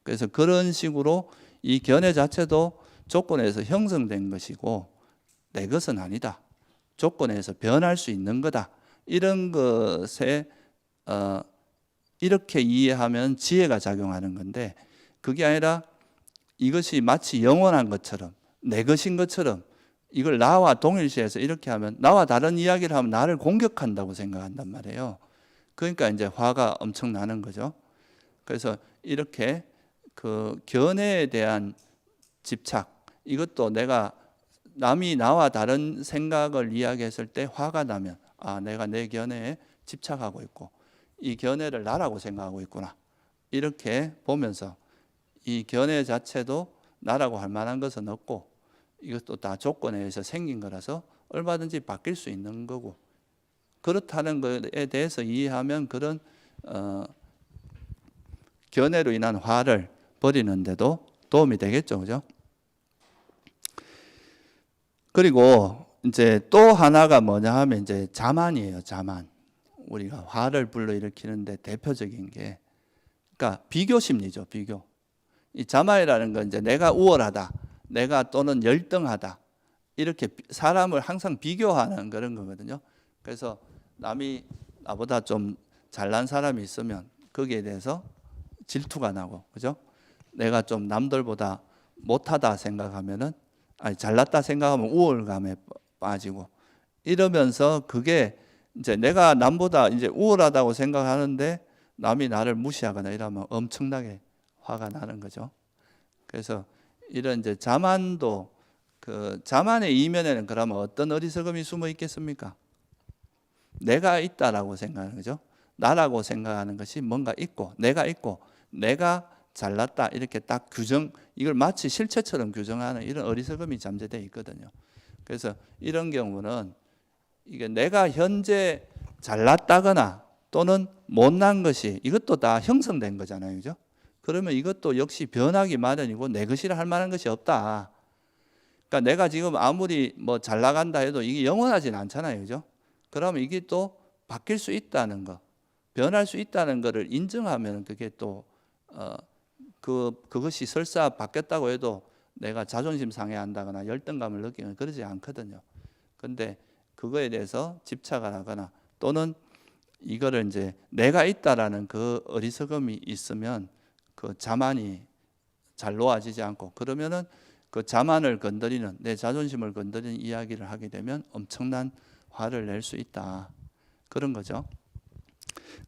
Speaker 1: 그래서 그런 식으로 이 견해 자체도 조건에서 형성된 것이고 내 것은 아니다. 조건에서 변할 수 있는 거다. 이런 것에 이렇게 이해하면 지혜가 작용하는 건데, 그게 아니라 이것이 마치 영원한 것처럼 내 것인 것처럼 이걸 나와 동일시해서 이렇게 하면 나와 다른 이야기를 하면 나를 공격한다고 생각한단 말이에요. 그러니까 이제 화가 엄청 나는 거죠. 그래서 이렇게 그 견해에 대한 집착, 이것도 내가 남이 나와 다른 생각을 이야기했을 때 화가 나면 내가 내 견해에 집착하고 있고 이 견해를 나라고 생각하고 있구나. 이렇게 보면서 이 견해 자체도 나라고 할 만한 것은 없고 이것도 다 조건에 의해서 생긴 거라서 얼마든지 바뀔 수 있는 거고, 그렇다는 것에 대해서 이해하면 그런 견해로 인한 화를 버리는데도 도움이 되겠죠. 그죠? 그리고 이제 또 하나가 뭐냐 하면 이제 자만이에요. 자만. 우리가 화를 불러일으키는데 대표적인 게, 그러니까 비교 심리죠. 비교. 이 자만이라는 건 이제 내가 우월하다, 내가 또는 열등하다, 이렇게 사람을 항상 비교하는 그런 거거든요. 그래서 남이 나보다 좀 잘난 사람이 있으면 거기에 대해서 질투가 나고, 그죠? 내가 좀 남들보다 못하다 생각하면은, 잘났다 생각하면 우월감에 빠지고, 이러면서 그게 이제 내가 남보다 이제 우월하다고 생각하는데 남이 나를 무시하거나 이러면 엄청나게 화가 나는 거죠. 그래서 이런 이제 자만도, 그 자만의 이면에는 그러면 어떤 어리석음이 숨어 있겠습니까? 내가 있다라고 생각하는 거죠. 나라고 생각하는 것이 뭔가 있고 내가 잘났다 이렇게 딱 이걸 마치 실체처럼 규정하는 이런 어리석음이 잠재되어 있거든요. 그래서 이런 경우는 이게 내가 현재 잘났다거나 또는 못난 것이 이것도 다 형성된 거잖아요. 그죠? 그러면 이것도 역시 변하기 마련이고 내 것이라 할 만한 것이 없다. 그러니까 내가 지금 아무리 뭐 잘 나간다 해도 이게 영원하진 않잖아요. 그죠? 그러면 이게 또 바뀔 수 있다는 거, 변할 수 있다는 것을 인정하면 그게 또 그것이 설사 바뀌었다고 해도 내가 자존심 상해한다거나 열등감을 느끼는 그러지 않거든요. 근데 그거에 대해서 집착을 하거나 또는 이거를 이제 내가 있다라는 그 어리석음이 있으면 그 자만이 잘 놓아지지 않고, 그러면은 그 자만을 건드리는, 내 자존심을 건드리는 이야기를 하게 되면 엄청난 화를 낼 수 있다. 그런 거죠.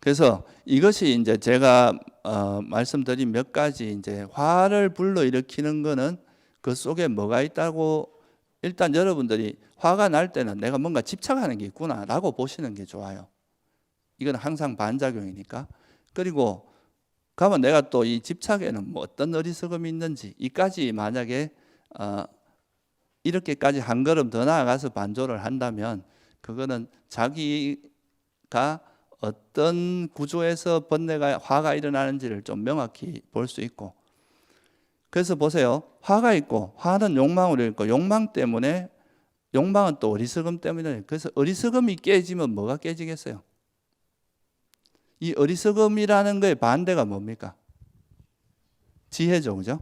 Speaker 1: 그래서 이것이 이제 제가 말씀드린 몇 가지 이제 화를 불러일으키는 거는 그 속에 뭐가 있다고, 일단 여러분들이 화가 날 때는 내가 뭔가 집착하는 게 있구나라고 보시는 게 좋아요. 이건 항상 반작용이니까. 그리고 가면 내가 또 이 집착에는 뭐 어떤 어리석음이 있는지, 이까지 만약에 이렇게까지 한 걸음 더 나아가서 반조를 한다면 그거는 자기가 어떤 구조에서 번뇌가 화가 일어나는지를 좀 명확히 볼 수 있고, 그래서 보세요. 화가 있고 화는 욕망으로 있고 욕망 때문에, 욕망은 또 어리석음 때문에, 그래서 어리석음이 깨지면 뭐가 깨지겠어요? 이 어리석음이라는 거의 반대가 뭡니까? 지혜죠. 그죠?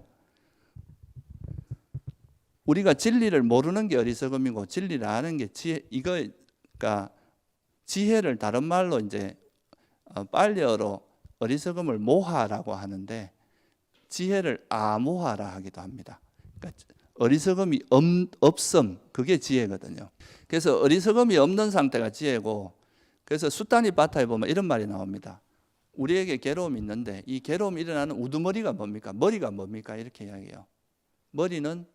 Speaker 1: 우리가 진리를 모르는 게 어리석음이고 진리를 아는 게 지혜. 그러니까 지혜를 다른 말로 이제 빨리어로 어리석음을 모하라고 하는데 지혜를 아모하라 하기도 합니다. 그러니까 어리석음이 없음, 그게 지혜거든요. 그래서 어리석음이 없는 상태가 지혜고 그래서 수타니 바타에 보면 이런 말이 나옵니다. 우리에게 괴로움이 있는데 이 괴로움이 일어나는 우두머리가 뭡니까? 머리가 뭡니까? 이렇게 이야기해요. 머리는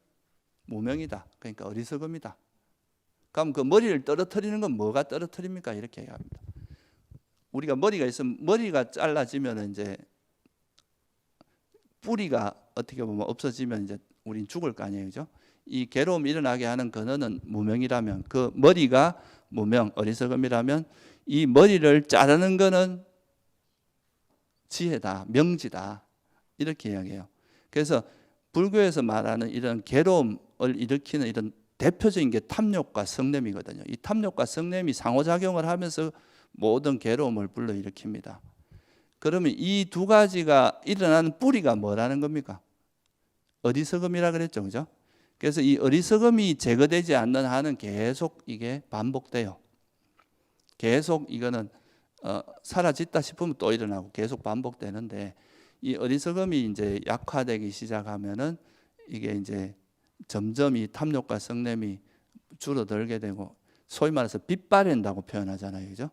Speaker 1: 무명이다. 그러니까 어리석음이다. 그럼 그 머리를 떨어뜨리는 건 뭐가 떨어뜨립니까? 이렇게 얘기합니다. 우리가 머리가 있으면 머리가 잘라지면 이제 뿌리가 어떻게 보면 없어지면 이제 우린 죽을 거 아니에요, 그죠? 이 괴로움이 일어나게 하는 근원은 무명이라면, 그 머리가 무명, 어리석음이라면 이 머리를 자르는 거는 지혜다, 명지다, 이렇게 이야기해요. 그래서 불교에서 말하는 이런 괴로움을 일으키는 이런 대표적인 게 탐욕과 성냄이거든요. 이 탐욕과 성냄이 상호작용을 하면서 모든 괴로움을 불러일으킵니다. 그러면 이 두 가지가 일어나는 뿌리가 뭐라는 겁니까? 어리석음이라 그랬죠, 그죠? 그래서 이 어리석음이 제거되지 않는 한은 계속 이게 반복돼요. 계속 이거는 사라졌다 싶으면 또 일어나고 계속 반복되는데, 이 어리석음이 이제 약화되기 시작하면은 이게 이제 점점 이 탐욕과 성냄이 줄어들게 되고, 소위 말해서 빛바랜다고 표현하잖아요, 그죠?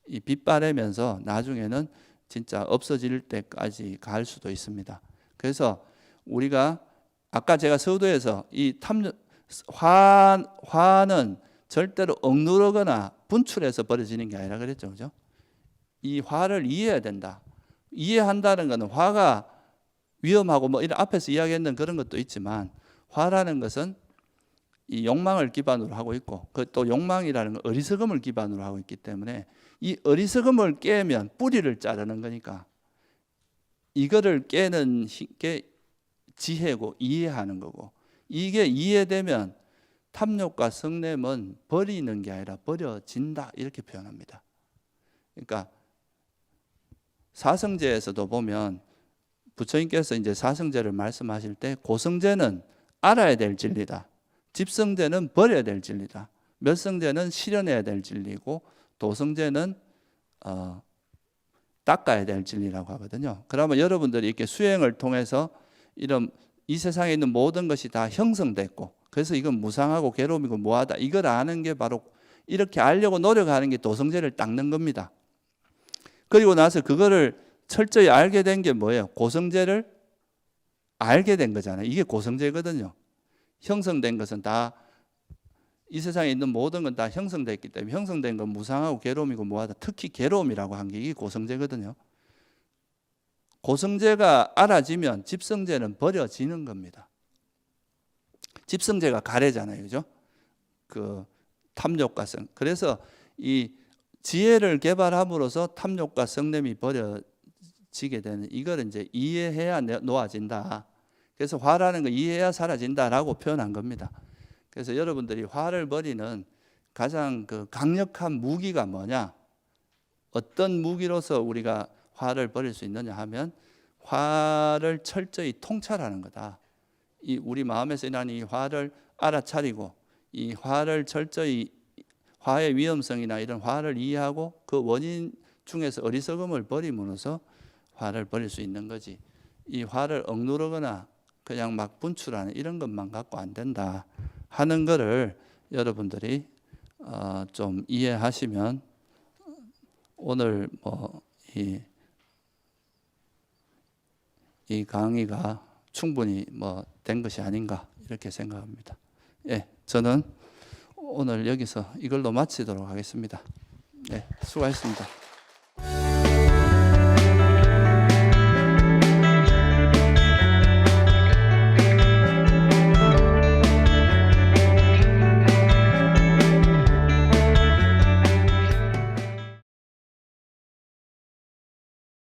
Speaker 1: 이 빛바래면서 나중에는 진짜 없어질 때까지 갈 수도 있습니다. 그래서 우리가 아까 제가 서두에서 이 화는 절대로 억누르거나 분출해서 벌어지는 게 아니라 그랬죠, 그죠? 이 화를 이해해야 된다. 이해한다는 것은 화가 위험하고 뭐 이런 앞에서 이야기했던 그런 것도 있지만, 화라는 것은 이 욕망을 기반으로 하고 있고, 그 또 욕망이라는 건 어리석음을 기반으로 하고 있기 때문에 이 어리석음을 깨면 뿌리를 자르는 거니까 이거를 깨는 게 지혜고 이해하는 거고, 이게 이해되면 탐욕과 성냄은 버리는 게 아니라 버려진다, 이렇게 표현합니다. 그러니까 사성제에서도 보면 부처님께서 이제 사성제를 말씀하실 때 고성제는 알아야 될 진리다, 집성제는 버려야 될 진리다, 멸성제는 실현해야 될 진리고, 도성제는 닦아야 될 진리라고 하거든요. 그러면 여러분들이 이렇게 수행을 통해서 이런 이 세상에 있는 모든 것이 다 형성됐고, 그래서 이건 무상하고 괴로움이고 뭐하다, 이걸 아는 게 바로 이렇게 알려고 노력하는 게 도성제를 닦는 겁니다. 그리고 나서 그거를 철저히 알게 된 게 뭐예요? 고성제를 알게 된 거잖아요. 이게 고성제거든요. 형성된 것은 다, 이 세상에 있는 모든 건 다 형성됐기 때문에 형성된 건 무상하고 괴로움이고 뭐하다, 특히 괴로움이라고 한 게 이게 고성제거든요. 고성제가 알아지면 집성제는 버려지는 겁니다. 집성제가 가래잖아요, 그죠? 그 탐욕과 성. 그래서 이 지혜를 개발함으로써 탐욕과 성냄이 버려지게 되는, 이걸 이제 이해해야 놓아진다. 그래서 화라는 거 이해해야 사라진다라고 표현한 겁니다. 그래서 여러분들이 화를 버리는 가장 그 강력한 무기가 뭐냐? 어떤 무기로서 우리가 화를 버릴 수 있느냐 하면, 화를 철저히 통찰하는 거다. 이 우리 마음에서 일어나는 이 화를 알아차리고, 이 화를 철저히, 화의 위험성이나 이런 화를 이해하고 그 원인 중에서 어리석음을 버림으로써 화를 버릴 수 있는 거지, 이 화를 억누르거나 그냥 막 분출하는 이런 것만 갖고 안 된다 하는 거를 여러분들이 좀 이해하시면 오늘 이 강의가 충분히 된 것이 아닌가, 이렇게 생각합니다. 예, 저는 오늘 여기서 이걸로 마치도록 하겠습니다. 네, 수고하셨습니다.